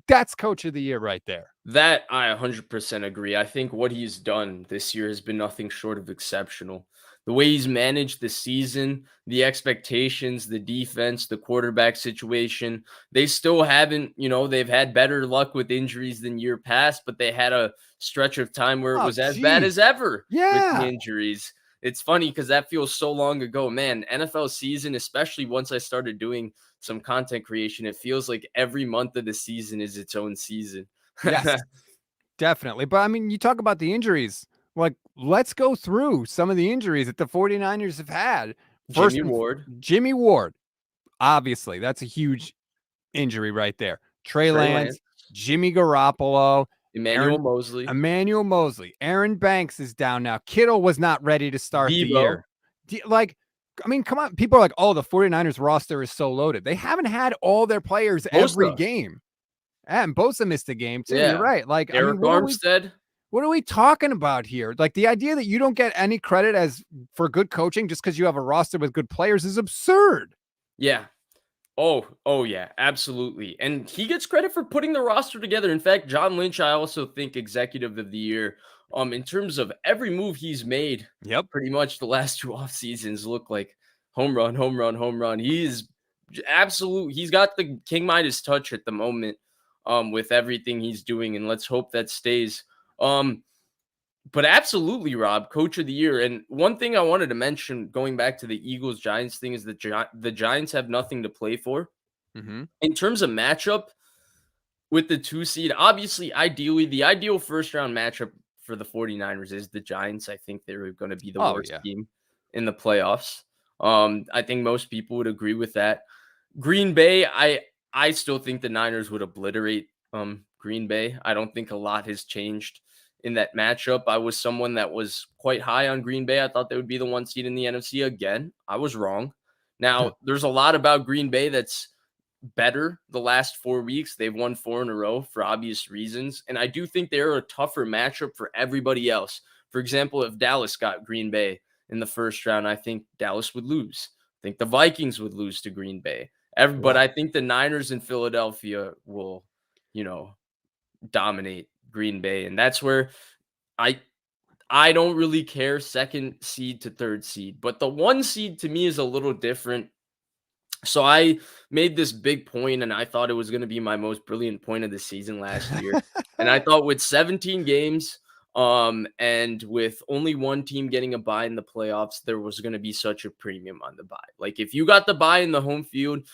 That's coach of the year right there. That I 100% agree. I think what he's done this year has been nothing short of exceptional. The way he's managed the season, the expectations, the defense, the quarterback situation, they still haven't, they've had better luck with injuries than year past, but they had a stretch of time where it Oh, was as bad as geez. ever with the Yeah. injuries. It's funny because that feels so long ago. Man, NFL season, especially once I started doing some content creation, it feels like every month of the season is its own season. Yes, definitely. But I mean, you talk about the injuries. Like, let's go through some of the injuries that the 49ers have had. Jimmy Ward, Jimmy Ward. Obviously, that's a huge injury right there. Trey Trey Lance, Lance, Jimmy Garoppolo, Emmanuel Mosley, Emmanuel Mosley, Aaron Banks is down now. Kittle was not ready to start the Debo. year. Come on. People are like, oh, the 49ers roster is so loaded. They haven't had all their players every Bosa. game. And Bosa missed a game too. You're Yeah. right. Like, I mean, Eric Armstead. what are we talking about here? Like, the idea that you don't get any credit as for good coaching just because you have a roster with good players is absurd. Yeah. Oh yeah, absolutely. And he gets credit for putting the roster together. In fact, John Lynch, I also think executive of the year. In terms of every move he's made, Yep. pretty much the last 2 off seasons look like home run, home run, home run. He is absolute. He's got the King Midas touch at the moment, with everything he's doing, and let's hope that stays. But absolutely, Rob, coach of the year. And one thing I wanted to mention, going back to the Eagles Giants thing, is that the Giants have nothing to play for. Mm-hmm. In terms of matchup with the 2 seed, obviously, ideally, the ideal first round matchup for the 49ers is the Giants. I think they're going to be the worst team in the playoffs. I think most people would agree with that. Green Bay, I still think the Niners would obliterate Green Bay. I don't think a lot has changed in that matchup. I was someone that was quite high on Green Bay. I thought they would be the 1 seed in the NFC again. I was wrong. Now, there's a lot about Green Bay that's better the last 4 weeks. They've won 4 in a row for obvious reasons. And I do think they're a tougher matchup for everybody else. For example, if Dallas got Green Bay in the first round, I think Dallas would lose. I think the Vikings would lose to Green Bay. But I think the Niners in Philadelphia will, dominate Green Bay. And that's where I don't really care second seed to third seed. But the 1 seed to me is a little different. So I made this big point, and I thought it was going to be my most brilliant point of the season last year. And I thought with 17 games, and with only 1 team getting a bye in the playoffs, there was going to be such a premium on the bye. Like, if you got the bye in the home field,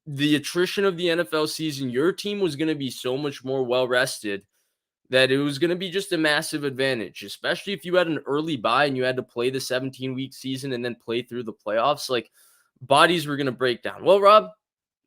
the attrition of the NFL season, your team was going to be so much more well rested that it was going to be just a massive advantage, especially if you had an early bye and you had to play the 17-week season and then play through the playoffs. Like, bodies were going to break down. Well, Rob,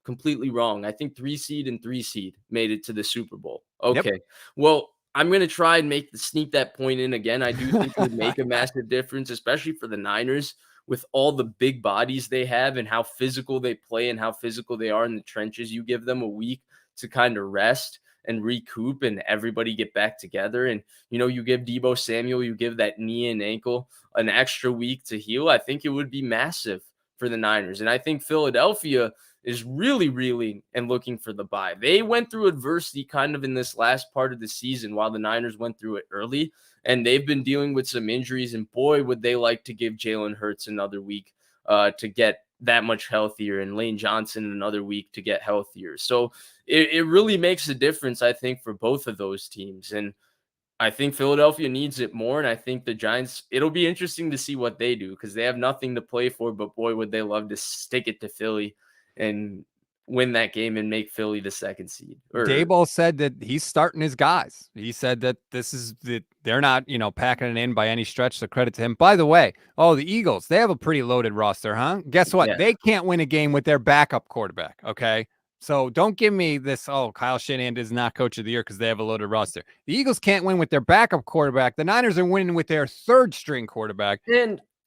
completely wrong. I think 3 seed and 3 seed made it to the Super Bowl. Okay. Yep. Well, I'm going to try and sneak that point in again. I do think it would make a massive difference, especially for the Niners with all the big bodies they have and how physical they play and how physical they are in the trenches. You give them a week to kind of rest and recoup and everybody get back together. And, you give Deebo Samuel, you give that knee and ankle an extra week to heal. I think it would be massive for the Niners. And I think Philadelphia, is really reeling and looking for the bye. They went through adversity kind of in this last part of the season while the Niners went through it early, and they've been dealing with some injuries, and boy, would they like to give Jalen Hurts another week to get that much healthier, and Lane Johnson another week to get healthier. So it really makes a difference, I think, for both of those teams. And I think Philadelphia needs it more, and I think the Giants, it'll be interesting to see what they do because they have nothing to play for, but boy, would they love to stick it to Philly and win that game and make Philly the second seed. Daboll said that he's starting his guys. He said that they're not, packing it in by any stretch. So credit to him. By the way, the Eagles, they have a pretty loaded roster, huh? Guess what? Yeah. They can't win a game with their backup quarterback. Okay. So don't give me this, Kyle Shanahan is not coach of the year because they have a loaded roster. The Eagles can't win with their backup quarterback. The Niners are winning with their third string quarterback.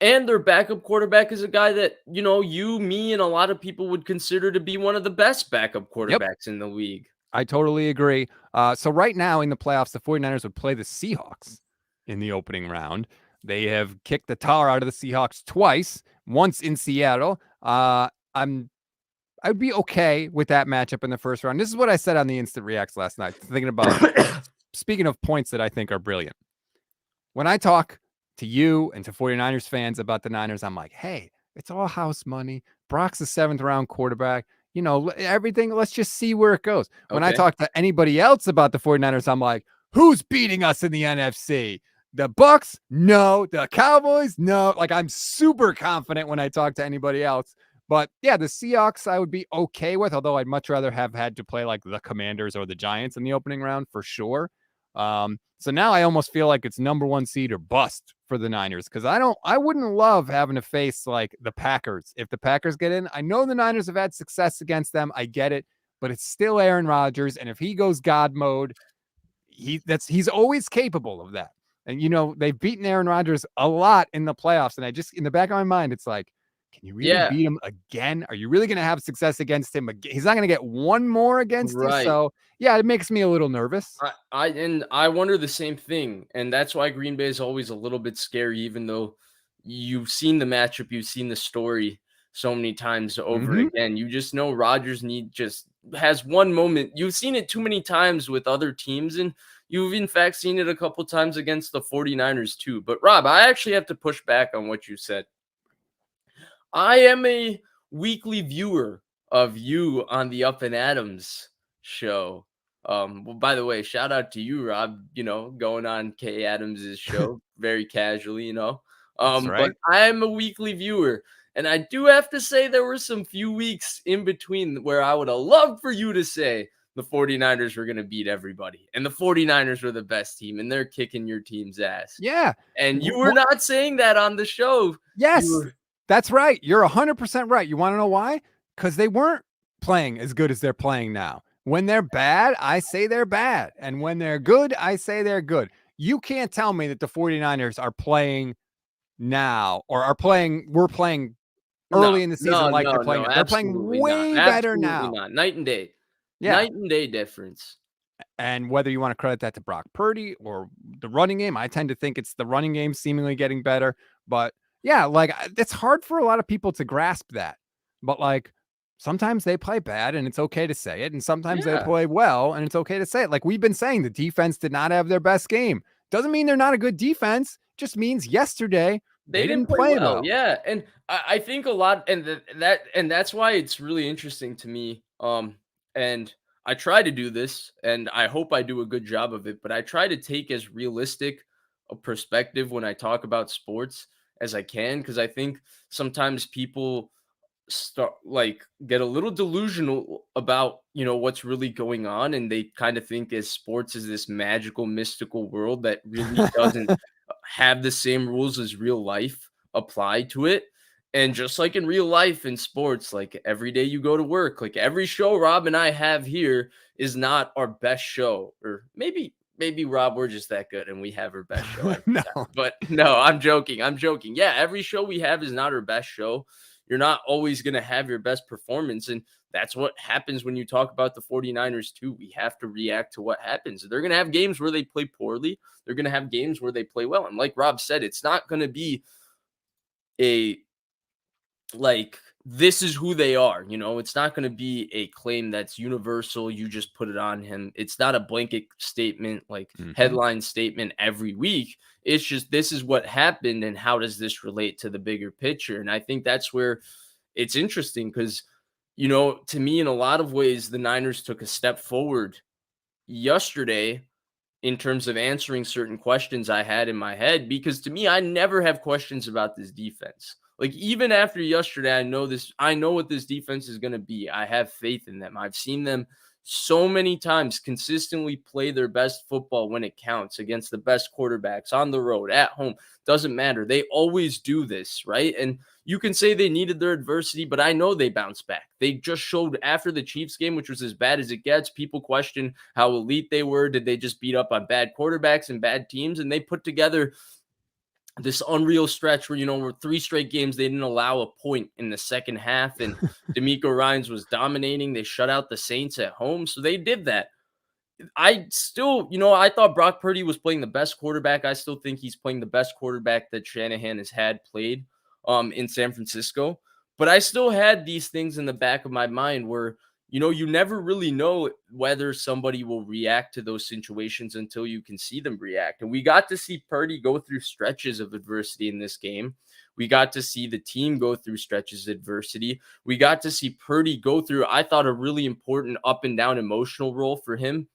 And their backup quarterback is a guy that, you, me, and a lot of people would consider to be one of the best backup quarterbacks in the league. I totally agree. So right now in the playoffs, the 49ers would play the Seahawks in the opening round. They have kicked the tar out of the Seahawks twice, once in Seattle. I'd be okay with that matchup in the first round. This is what I said on the Instant Reacts last night, thinking about, speaking of points that I think are brilliant. When I talk to you and to 49ers fans about the Niners, I'm like, hey, it's all house money. Brock's a 7th round quarterback. Everything, let's just see where it goes. When I talk to anybody else about the 49ers, I'm like, who's beating us in the NFC? The Bucks? No. The Cowboys? No. Like, I'm super confident when I talk to anybody else. But yeah, the Seahawks I would be okay with, although I'd much rather have had to play like the Commanders or the Giants in the opening round for sure. So now I almost feel like it's number 1 seed or bust for the Niners because I wouldn't love having to face like the Packers. If the Packers get in, I know the Niners have had success against them. I get it, but it's still Aaron Rodgers. And if he goes God mode, he's always capable of that. And, they've beaten Aaron Rodgers a lot in the playoffs. And I just, in the back of my mind, it's like, can you really beat him again? Are you really going to have success against him again? He's not going to get one more against you. So yeah, it makes me a little nervous. I wonder the same thing. And that's why Green Bay is always a little bit scary, even though you've seen the matchup, you've seen the story so many times over again. You just know Rodgers just has one moment. You've seen it too many times with other teams, and you've in fact seen it a couple times against the 49ers too. But Rob, I actually have to push back on what you said. I am a weekly viewer of you on the Up and Adams show. Well, by the way, shout out to you, Rob, going on Kay Adams's show very casually, That's right. But I am a weekly viewer, and I do have to say there were some few weeks in between where I would have loved for you to say the 49ers were going to beat everybody, and the 49ers were the best team, and they're kicking your team's ass. Yeah. And you were not saying that on the show. Yes. That's right. You're 100% right. You want to know why? Because they weren't playing as good as they're playing now. When they're bad, I say they're bad. And when they're good, I say they're good. You can't tell me that the 49ers are playing now or we're playing early in the season like they're playing. They're playing way better now. Not. Night and day. Yeah. Night and day difference. And whether you want to credit that to Brock Purdy or the running game, I tend to think it's the running game seemingly getting better. But yeah, like it's hard for a lot of people to grasp that. But like sometimes they play bad and it's okay to say it. And sometimes they play well and it's okay to say it. Like we've been saying, the defense did not have their best game. Doesn't mean they're not a good defense. Just means yesterday they didn't play well. Yeah. And I think a lot, and that's why it's really interesting to me. And I try to do this, and I hope I do a good job of it, but I try to take as realistic a perspective when I talk about sports as I can, because I think sometimes people get a little delusional about what's really going on, and they kind of think as sports is this magical mystical world that really doesn't have the same rules as real life applied to it. And just like in real life in sports, like every day you go to work, like every show Rob and I have here is not our best show. Or maybe Rob, we're just that good and we have our best show. No. But no, I'm joking. Yeah, every show we have is not our best show. You're not always going to have your best performance. And that's what happens when you talk about the 49ers too. We have to react to what happens. They're going to have games where they play poorly. They're going to have games where they play well. And like Rob said, it's not going to be this is who they are. It's not going to be a claim that's universal. You just put it on him. It's not a blanket statement, like Mhm. headline statement every week. It's just, this is what happened and how does this relate to the bigger picture? And I think that's where it's interesting because, to me, in a lot of ways, the Niners took a step forward yesterday in terms of answering certain questions I had in my head, because to me, I never have questions about this defense. Like, even after yesterday, I know what this defense is going to be. I have faith in them. I've seen them so many times consistently play their best football when it counts against the best quarterbacks on the road, at home. Doesn't matter. They always do this, right? And you can say they needed their adversity, but I know they bounced back. They just showed after the Chiefs game, which was as bad as it gets. People question how elite they were. Did they just beat up on bad quarterbacks and bad teams? And they put together this unreal stretch where, were 3 straight games they didn't allow a point in the second half. And D'Amico Ryans was dominating. They shut out the Saints at home. So they did that. I still, I thought Brock Purdy was playing the best quarterback. I still think he's playing the best quarterback that Shanahan has had played in San Francisco. But I still had these things in the back of my mind where, you never really know whether somebody will react to those situations until you can see them react. And we got to see Purdy go through stretches of adversity in this game. We got to see the team go through stretches of adversity. We got to see Purdy go through, I thought, a really important up and down emotional role for him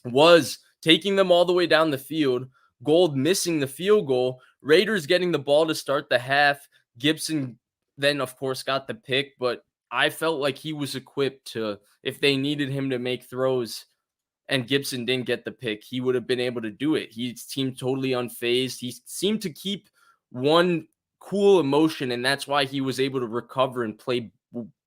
was taking them all the way down the field, Gold missing the field goal, Raiders getting the ball to start the half. Gibson then, of course, got the pick, but I felt like he was equipped to, if they needed him to make throws and Gibson didn't get the pick, he would have been able to do it. He seemed totally unfazed. He seemed to keep one cool emotion, and that's why he was able to recover and play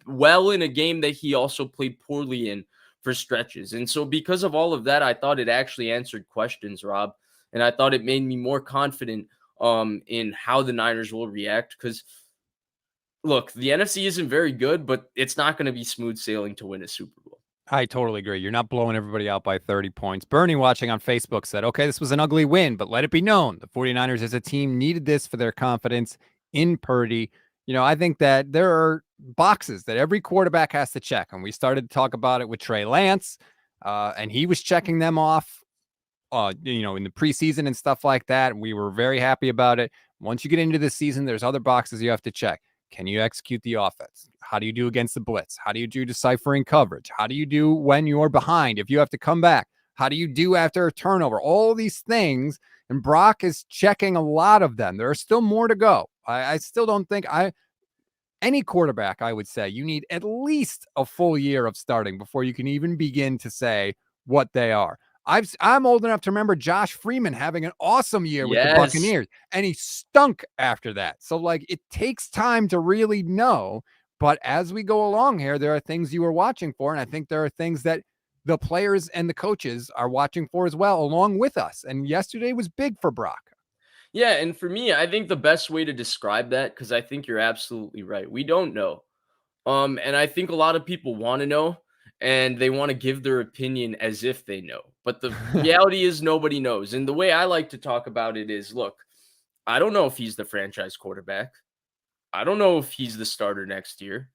well in a game that he also played poorly in for stretches. And so because of all of that, I thought it actually answered questions, Rob, and I thought it made me more confident in how the Niners will react, because look, the NFC isn't very good, but it's not going to be smooth sailing to win a Super Bowl. I totally agree. You're not blowing everybody out by 30 points. Bernie watching on Facebook said, okay, this was an ugly win, but let it be known the 49ers as a team needed this for their confidence in Purdy. I think that there are boxes that every quarterback has to check. And we started to talk about it with Trey Lance, and he was checking them off, in the preseason and stuff like that. We were very happy about it. Once you get into the season, there's other boxes you have to check. Can you execute the offense? How do you do against the blitz? How do you do deciphering coverage? How do you do when you're behind, if you have to come back? How do you do after a turnover? All these things, and Brock is checking a lot of them. There are still more to go. I still don't think any quarterback, I would say, you need at least a full year of starting before you can even begin to say what they are. I'm old enough to remember Josh Freeman having an awesome year with the Yes. Buccaneers, and he stunk after that. So, it takes time to really know. But as we go along here, there are things you are watching for, and I think there are things that the players and the coaches are watching for as well, along with us. And yesterday was big for Brock. Yeah, and for me, I think the best way to describe that, because I think you're absolutely right. We don't know. And I think a lot of people want to know, and they want to give their opinion as if they know. But the reality is nobody knows. And the way I like to talk about it is, look, I don't know if he's the franchise quarterback. I don't know if he's the starter next year.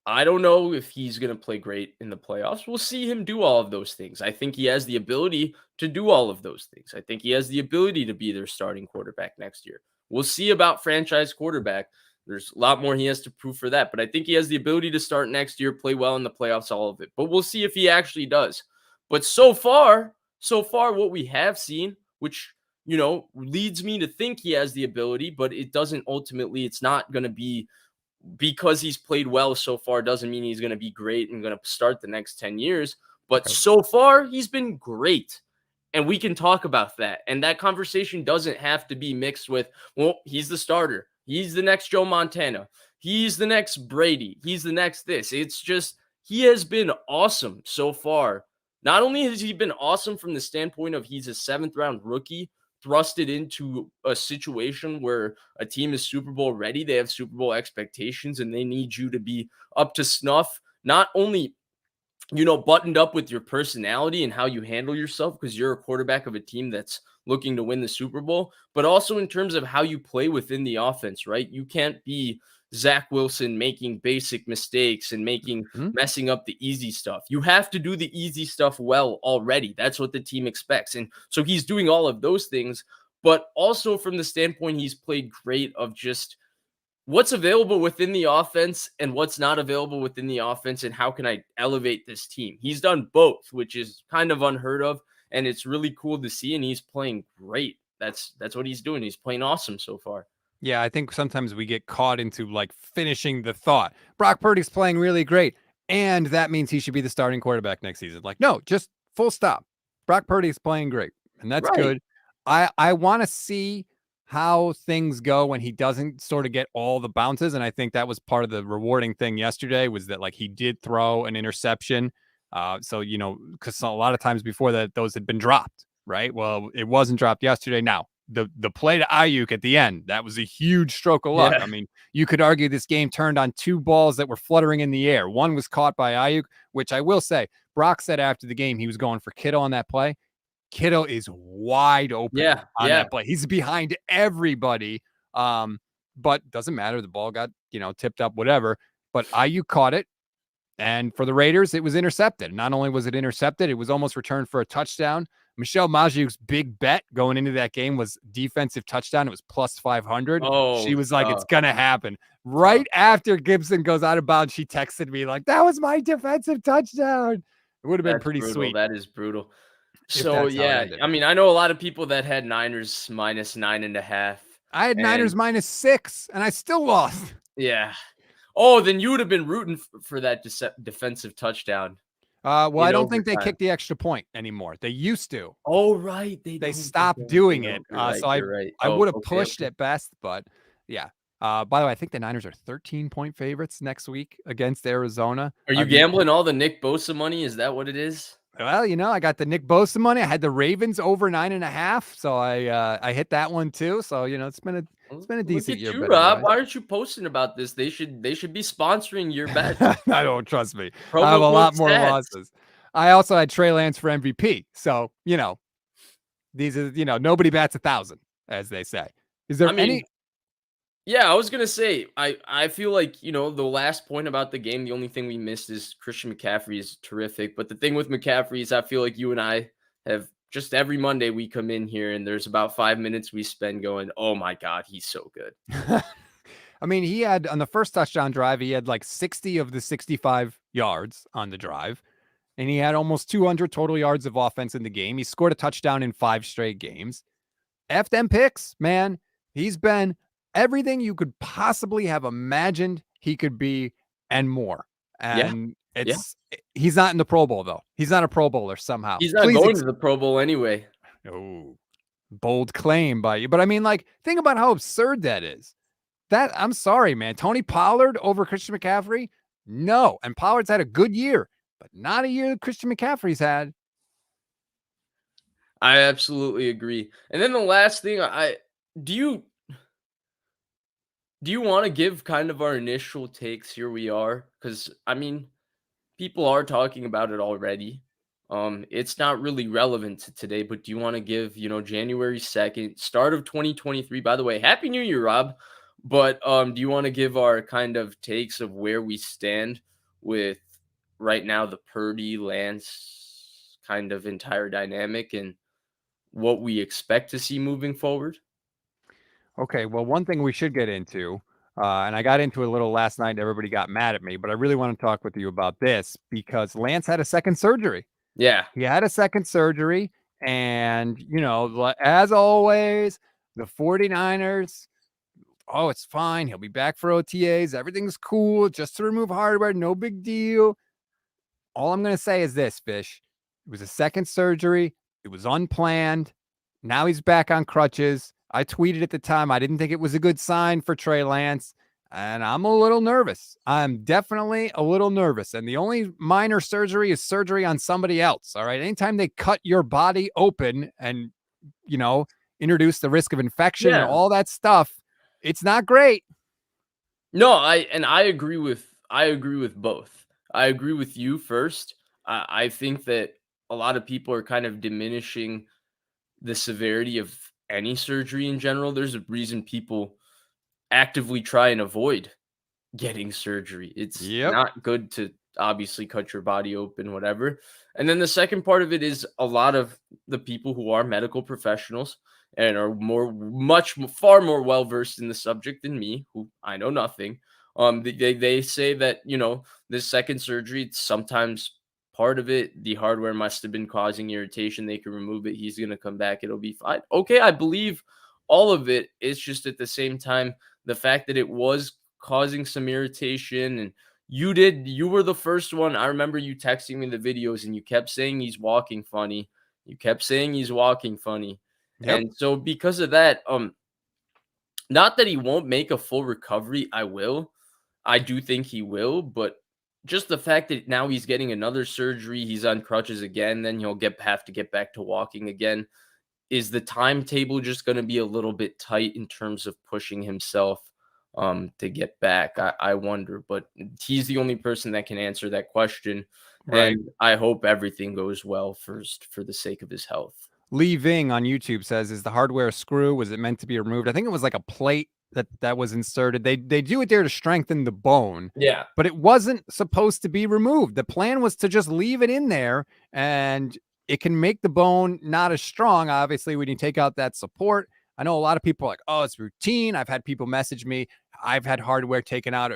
I don't know if he's going to play great in the playoffs. We'll see him do all of those things. I think he has the ability to do all of those things. I think he has the ability to be their starting quarterback next year. We'll see about franchise quarterback. There's a lot more he has to prove for that, but I think he has the ability to start next year, play well in the playoffs, all of it. But we'll see if he actually does. But so far, what we have seen, which leads me to think he has the ability, but it doesn't ultimately, it's not going to be because he's played well so far doesn't mean he's going to be great and going to start the next 10 years. But Right. so far, he's been great. And we can talk about that. And that conversation doesn't have to be mixed with, well, he's the starter. He's the next Joe Montana. He's the next Brady. He's the next this. It's just, he has been awesome so far. Not only has he been awesome from the standpoint of he's a 7th-round rookie, thrusted into a situation where a team is Super Bowl ready, they have Super Bowl expectations, and they need you to be up to snuff, not only buttoned up with your personality and how you handle yourself because you're a quarterback of a team that's looking to win the Super Bowl, but also in terms of how you play within the offense, right? You can't be Zach Wilson making basic mistakes and Mhm. messing up the easy stuff. You have to do the easy stuff well already. That's what the team expects. And so he's doing all of those things, but also from the standpoint he's played great of just what's available within the offense and what's not available within the offense, and how can I elevate this team? He's done both, which is kind of unheard of, and it's really cool to see, and he's playing great. That's what he's doing. He's playing awesome so far. Yeah, I think sometimes we get caught into like finishing the thought. Brock Purdy's playing really great, and that means he should be the starting quarterback next season. Like, no, just full stop. Brock Purdy's playing great, and that's Right. good. I want to see how things go when he doesn't sort of get all the bounces, and I think that was part of the rewarding thing yesterday was that like he did throw an interception. So because a lot of times before that those had been dropped, right? Well, it wasn't dropped yesterday. Now the play to Aiyuk at the end, that was a huge stroke of luck. Yeah. I mean, you could argue this game turned on two balls that were fluttering in the air. One was caught by Aiyuk, which I will say, Brock said after the game he was going for Kittle on that play. Kittle is wide open Yeah. on Yeah. that play. He's behind everybody. But doesn't matter. The ball got, tipped up, whatever. But Aiyuk caught it. And for the Raiders, it was intercepted. Not only was it intercepted, it was almost returned for a touchdown. Michelle Majiuk's big bet going into that game was defensive touchdown. It was plus 500. She Oh, was like, it's tough, going to happen. tough. Right after Gibson goes out of bounds, she texted me like, that was my defensive touchdown. It would have been That's pretty brutal. sweet That is brutal. if So that's how it yeah, ended. I mean, I know a lot of people that had Niners minus 9.5. I had Niners And -6, and I still lost. yeah. Oh, then you would have been rooting for that defensive touchdown Well, I in don't think they overtime. kick the extra point anymore. They used to. Oh, right. They They don't. They stopped don't. They doing it. don't. You're right. So I You're right. I Oh, would have okay. pushed Okay. at best, but yeah. By the way, I think the Niners are 13-point favorites next week against Arizona. Are you I mean, gambling all the Nick Bosa money? Is that what it is? well, I got the Nick Bosa money. I had the Ravens over 9.5, so I hit that one too. So it's been a Look decent at year you, betting Rob. wise. Why aren't you posting about this? They should be sponsoring your bets. I don't trust me. I have Promo a code lot more stats. losses. I also had Trey Lance for MVP. So these are nobody bats 1,000, as they say. Is I there mean, any? yeah, I was gonna say, I feel like the last point about the game, the only thing we missed is Christian McCaffrey is terrific. But the thing with McCaffrey is I feel like you and I have just every Monday we come in here and there's about 5 minutes we spend going, oh my God, he's so good. I mean, he had on the first touchdown drive, he had like 60 of the 65 yards on the drive, and he had almost 200 total yards of offense in the game. He scored a touchdown in 5 straight games. F them picks, man. He's been everything you could possibly have imagined he could be and more. Yeah, And yeah. he's not in the Pro Bowl though. He's not a Pro Bowler somehow. He's not Please going to the Pro Bowl anyway. oh, bold claim by you. But I mean, like, think about how absurd that is. That I'm sorry, man. Tony Pollard over Christian McCaffrey? No. And Pollard's had a good year, but not a year that Christian McCaffrey's had. I absolutely agree. And then the last thing, I do you do you want to give kind of our initial takes? Here we are, because I mean, people are talking about it already. It's not really relevant to today, but do you want to give, January 2nd, start of 2023? By the way, Happy New Year, Rob. But do you want to give our kind of takes of where we stand with right now the Purdy Lance kind of entire dynamic and what we expect to see moving forward? Okay, well, one thing we should get into, and I got into it a little last night, and everybody got mad at me, but I really want to talk with you about this because Lance had a second surgery. Yeah. He had a second surgery, and, as always, the 49ers, oh, it's fine. He'll be back for OTAs. Everything's cool. Just to remove hardware. No big deal. All I'm going to say is this, Fish. It was a second surgery. It was unplanned. Now he's back on crutches. I tweeted at the time. I didn't think it was a good sign for Trey Lance. And I'm a little nervous. I'm definitely a little nervous. And the only minor surgery is surgery on somebody else. All right. Anytime they cut your body open and, introduce the risk of infection and Yeah. all that stuff, it's not great. No, I agree with both. I agree with you first. I think that a lot of people are kind of diminishing the severity of any surgery in general. There's a reason people actively try and avoid getting surgery. It's Yep. not good to obviously cut your body open, whatever. And then the second part of it is a lot of the people who are medical professionals and are far more well versed in the subject than me, who I know nothing. They say that, this second surgery, it's sometimes part of it, the hardware must have been causing irritation. They can remove it. He's going to come back. It'll be fine. Okay, I believe all of it. It's just at the same time, the fact that it was causing some irritation, and you were the first one. I remember you texting me the videos and you kept saying he's walking funny. You kept saying he's walking funny. Yep. And so because of that, not that he won't make a full recovery, I do think he will, but just the fact that now he's getting another surgery, he's on crutches again, then he'll have to get back to walking again. Is the timetable just going to be a little bit tight in terms of pushing himself to get back? I wonder, but he's the only person that can answer that question. Right. And I hope everything goes well first for the sake of his health. Lee Ving on YouTube says, "Is the hardware a screw? Was it meant to be removed?" I think it was like a plate that was inserted. They do it there to strengthen the bone, Yeah. but it wasn't supposed to be removed. The plan was to just leave it in there, and it can make the bone not as strong. Obviously, when you take out that support. I know a lot of people are like, "Oh, it's routine." I've had people message me. I've had hardware taken out.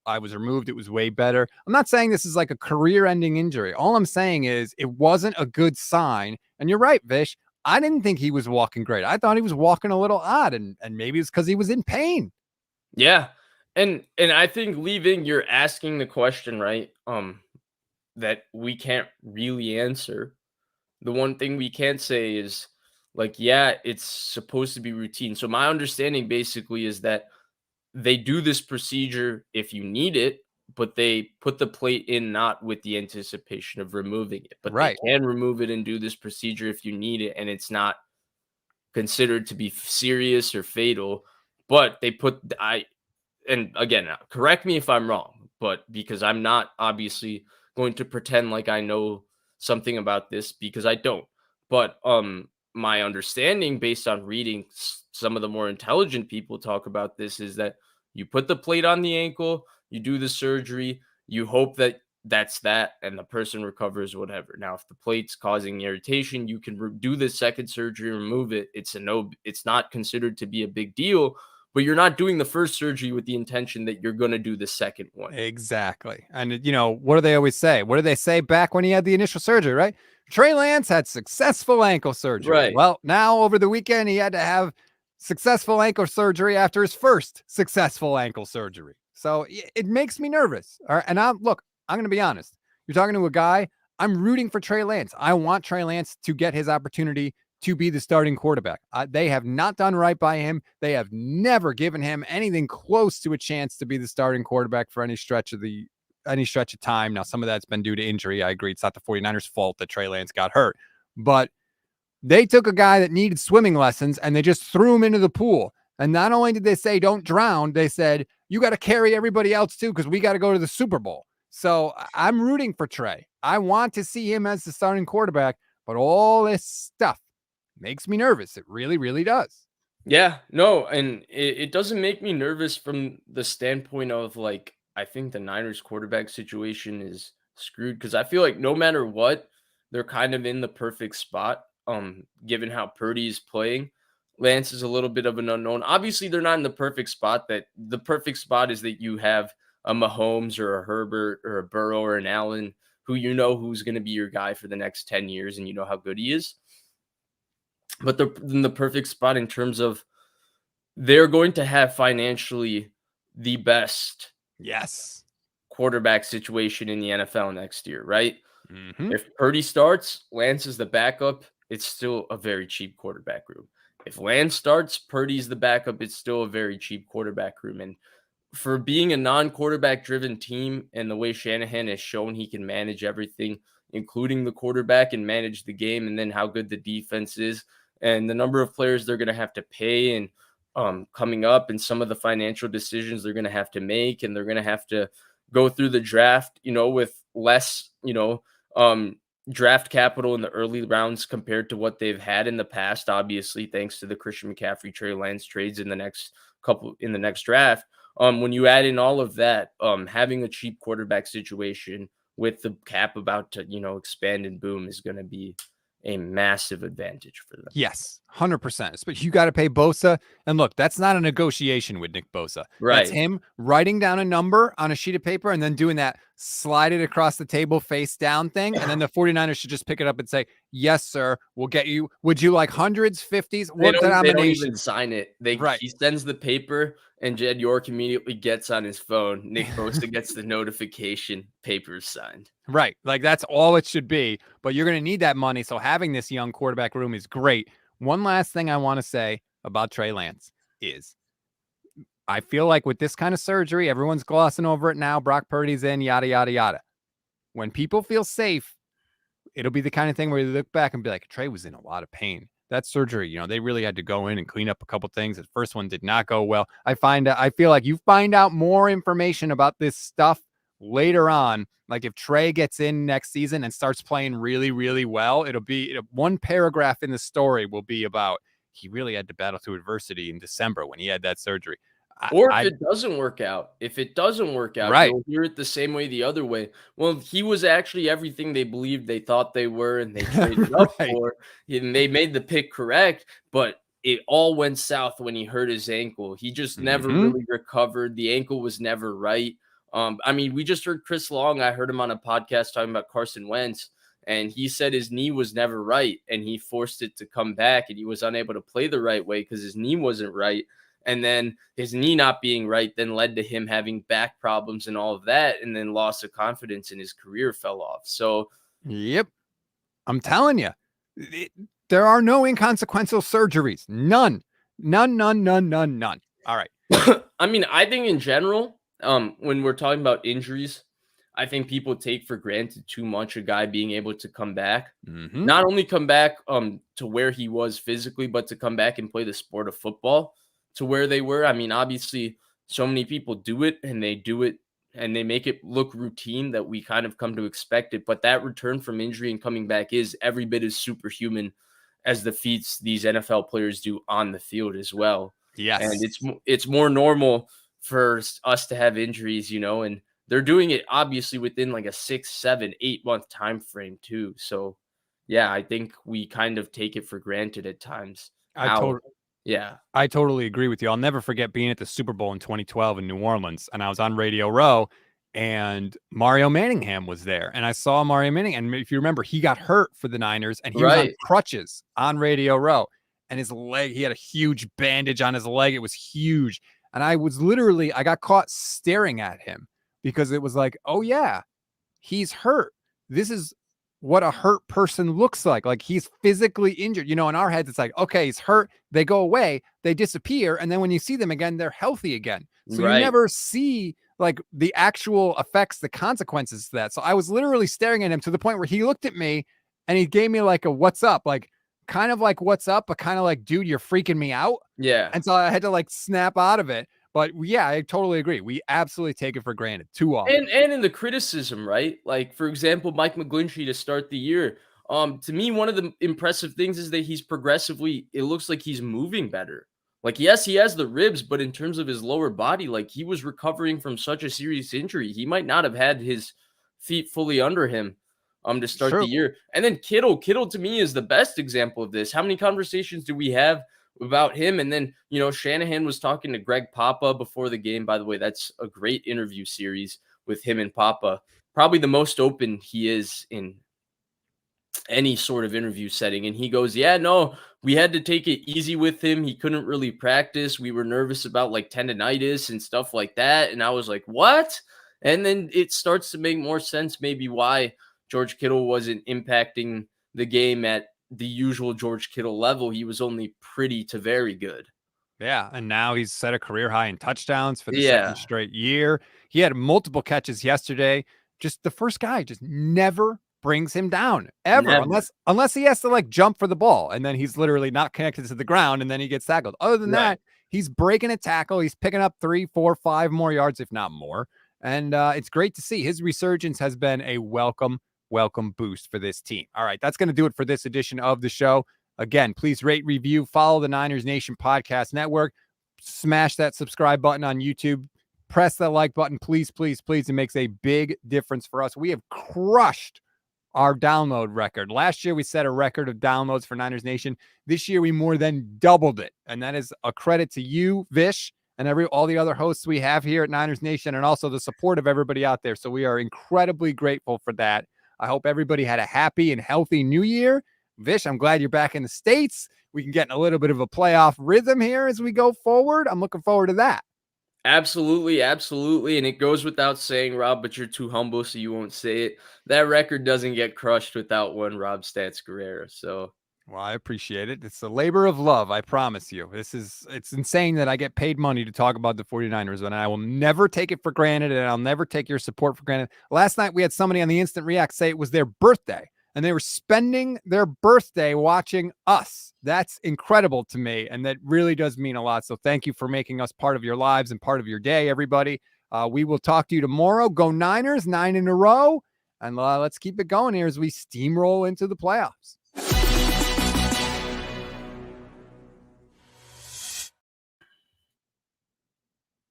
I was removed. It was way better. I'm not saying this is like a career-ending injury. All I'm saying is it wasn't a good sign. And you're right, Vish. I didn't think he was walking great. I thought he was walking a little odd, and maybe it's because he was in pain. Yeah. And I think leaving, you're asking the question, right? That we can't really answer. The one thing we can't say is like, yeah, it's supposed to be routine. So my understanding basically is that they do this procedure if you need it, but they put the plate in not with the anticipation of removing it. But they Right. can remove it and do this procedure if you need it, and it's not considered to be serious or fatal. But they put I and again, correct me if I'm wrong, but because I'm not obviously going to pretend like I know something about this because I don't. But my understanding based on reading some of the more intelligent people talk about this is that you put the plate on the ankle, you do the surgery, you hope that that's that and the person recovers whatever. Now if the plate's causing irritation, you can do the second surgery, remove it. It's not considered to be a big deal, but you're not doing the first surgery with the intention that you're going to do the second one. Exactly. And, what do they always say? What did they say back when he had the initial surgery, right? Trey Lance had successful ankle surgery. Right. Well, now over the weekend, he had to have successful ankle surgery after his first successful ankle surgery. So it makes me nervous. All right. And I'm going to be honest. You're talking to a guy. I'm rooting for Trey Lance. I want Trey Lance to get his opportunity to be the starting quarterback. They have not done right by him. They have never given him anything close to a chance to be the starting quarterback for any stretch of time. Now, some of that's been due to injury. I agree. It's not the 49ers' fault that Trey Lance got hurt, but they took a guy that needed swimming lessons and they just threw him into the pool. And not only did they say, don't drown, they said, you got to carry everybody else too, because we got to go to the Super Bowl. So I'm rooting for Trey. I want to see him as the starting quarterback, but all this stuff makes me nervous. It really, really does. Yeah, no, and it doesn't make me nervous from the standpoint of like, I think the Niners quarterback situation is screwed because I feel like no matter what, they're kind of in the perfect spot. Given how Purdy is playing, Lance is a little bit of an unknown. Obviously, they're not in the perfect spot. That the perfect spot is that you have a Mahomes or a Herbert or a Burrow or an Allen who who's going to be your guy for the next 10 years and you know how good he is. But they're in the perfect spot in terms of they're going to have financially the best Yes. quarterback situation in the NFL next year, right? Mm-hmm. If Purdy starts, Lance is the backup, it's still a very cheap quarterback room. If Lance starts, Purdy's the backup, it's still a very cheap quarterback room. And for being a non-quarterback driven team and the way Shanahan has shown he can manage everything, including the quarterback and manage the game, and then how good the defense is and the number of players they're going to have to pay and coming up and some of the financial decisions they're going to have to make, and they're going to have to go through the draft, with less, um, draft capital in the early rounds compared to what they've had in the past, obviously, thanks to the Christian McCaffrey, Trey Lance trades in the next draft. When you add in all of that, having a cheap quarterback situation with the cap about to, expand and boom is going to be a massive advantage for them. Yes, 100%. But you got to pay Bosa. And look, that's not a negotiation with Nick Bosa. That's Right. him writing down a number on a sheet of paper and then doing that slide it across the table face down thing. And then the 49ers should just pick it up and say, yes, sir, we'll get you. Would you like hundreds, 50s? What They don't denomination? even sign it. Right. He sends the paper and Jed York immediately gets on his phone. Nick Bosa gets the notification, papers signed. Right. Like that's all it should be. But you're going to need that money. So having this young quarterback room is great. One last thing I want to say about Trey Lance is I feel like with this kind of surgery, everyone's glossing over it now. Brock Purdy's in, yada, yada, yada. When people feel safe, it'll be the kind of thing where you look back and be like, Trey was in a lot of pain. That surgery, they really had to go in and clean up a couple things. The first one did not go well. I feel like you find out more information about this stuff later on. Like if Trey gets in next season and starts playing really, really well, it'll be one paragraph in the story will be about he really had to battle through adversity in December when he had that surgery. Or if it doesn't work out, right. You'll hear it the same way the other way. Well, he was actually everything they believed they thought they were, and they traded up Right. for, and they made the pick correct, but it all went south when he hurt his ankle. He just never really recovered. The ankle was never right. I mean, we just heard Chris Long. I heard him on a podcast talking about Carson Wentz, and he said his knee was never right, and he forced it to come back, and he was unable to play the right way because his knee wasn't right. And then his knee not being right then led to him having back problems and all of that, and then loss of confidence in his career fell off. So, yep, I'm telling you, there are no inconsequential surgeries. None. All right. I mean, I think in general, when we're talking about injuries, I think people take for granted too much a guy being able to come back, not only come back to where he was physically, but to come back and play the sport of football to where they were. I mean, obviously, so many people do it and they make it look routine that we kind of come to expect it. But that return from injury and coming back is every bit as superhuman as the feats these NFL players do on the field as well. Yes. And it's more normal for us to have injuries, and they're doing it obviously within like a 6, 7, 8 month time frame too. So yeah, I think we kind of take it for granted at times. Yeah. I totally agree with you. I'll never forget being at the Super Bowl in 2012 in New Orleans, and I was on Radio Row, and Mario Manningham was there, and I saw Mario Manningham. And if you remember, he got hurt for the Niners, and he was on crutches on Radio Row, and his leg, he had a huge bandage on his leg. It was huge. And I got caught staring at him because it was like, oh yeah, he's hurt. This is what a hurt person looks like. Like he's physically injured. In our heads, it's like, okay, he's hurt. They go away, they disappear. And then when you see them again, they're healthy again. So you never see like the actual effects, the consequences to that. So I was literally staring at him to the point where he looked at me and he gave me like a, what's up? Like kind of like, what's up? But kind of like, dude, you're freaking me out. Yeah. And so I had to like snap out of it. But yeah, I totally agree. We absolutely take it for granted too often. And in the criticism, right? Like, for example, Mike McGlinchey to start the year. To me, one of the impressive things is that he's progressively, it looks like he's moving better. Like, yes, he has the ribs, but in terms of his lower body, like he was recovering from such a serious injury. He might not have had his feet fully under him to start the year. And then Kittle to me is the best example of this. How many conversations do we have about him? And then, Shanahan was talking to Greg Papa before the game. By the way, that's a great interview series with him and Papa. Probably the most open he is in any sort of interview setting. And he goes, yeah, no, we had to take it easy with him. He couldn't really practice. We were nervous about like tendonitis and stuff like that. And I was like, what? And then it starts to make more sense maybe why George Kittle wasn't impacting the game at the usual George Kittle level. He was only pretty to very good. Yeah, and now he's set a career high in touchdowns for the second straight year. He had multiple catches yesterday. Just the first guy just never brings him down ever, unless he has to like jump for the ball, and then he's literally not connected to the ground, and then he gets tackled. Other than that, he's breaking a tackle. He's picking up 3, 4, 5 more yards, if not more. And it's great to see. His resurgence has been a welcome welcome boost for this team. All right, that's going to do it for this edition of the show. Again, please rate, review, follow the Niners Nation Podcast Network. Smash that subscribe button on YouTube. Press that like button, please, please, please. It makes a big difference for us. We have crushed our download record. Last year, we set a record of downloads for Niners Nation. This year, we more than doubled it. And that is a credit to you, Vish, and all the other hosts we have here at Niners Nation, and also the support of everybody out there. So we are incredibly grateful for that. I hope everybody had a happy and healthy new year. Vish, I'm glad you're back in the States. We can get in a little bit of a playoff rhythm here as we go forward. I'm looking forward to that. Absolutely, absolutely. And it goes without saying, Rob, but you're too humble, so you won't say it. That record doesn't get crushed without one Rob Stats Guerrera. So, well, I appreciate it. It's a labor of love, I promise you. It's insane that I get paid money to talk about the 49ers, and I will never take it for granted, and I'll never take your support for granted. Last night, we had somebody on the Instant React say it was their birthday, and they were spending their birthday watching us. That's incredible to me, and that really does mean a lot. So thank you for making us part of your lives and part of your day, everybody. We will talk to you tomorrow. Go Niners, 9 in a row, and let's keep it going here as we steamroll into the playoffs.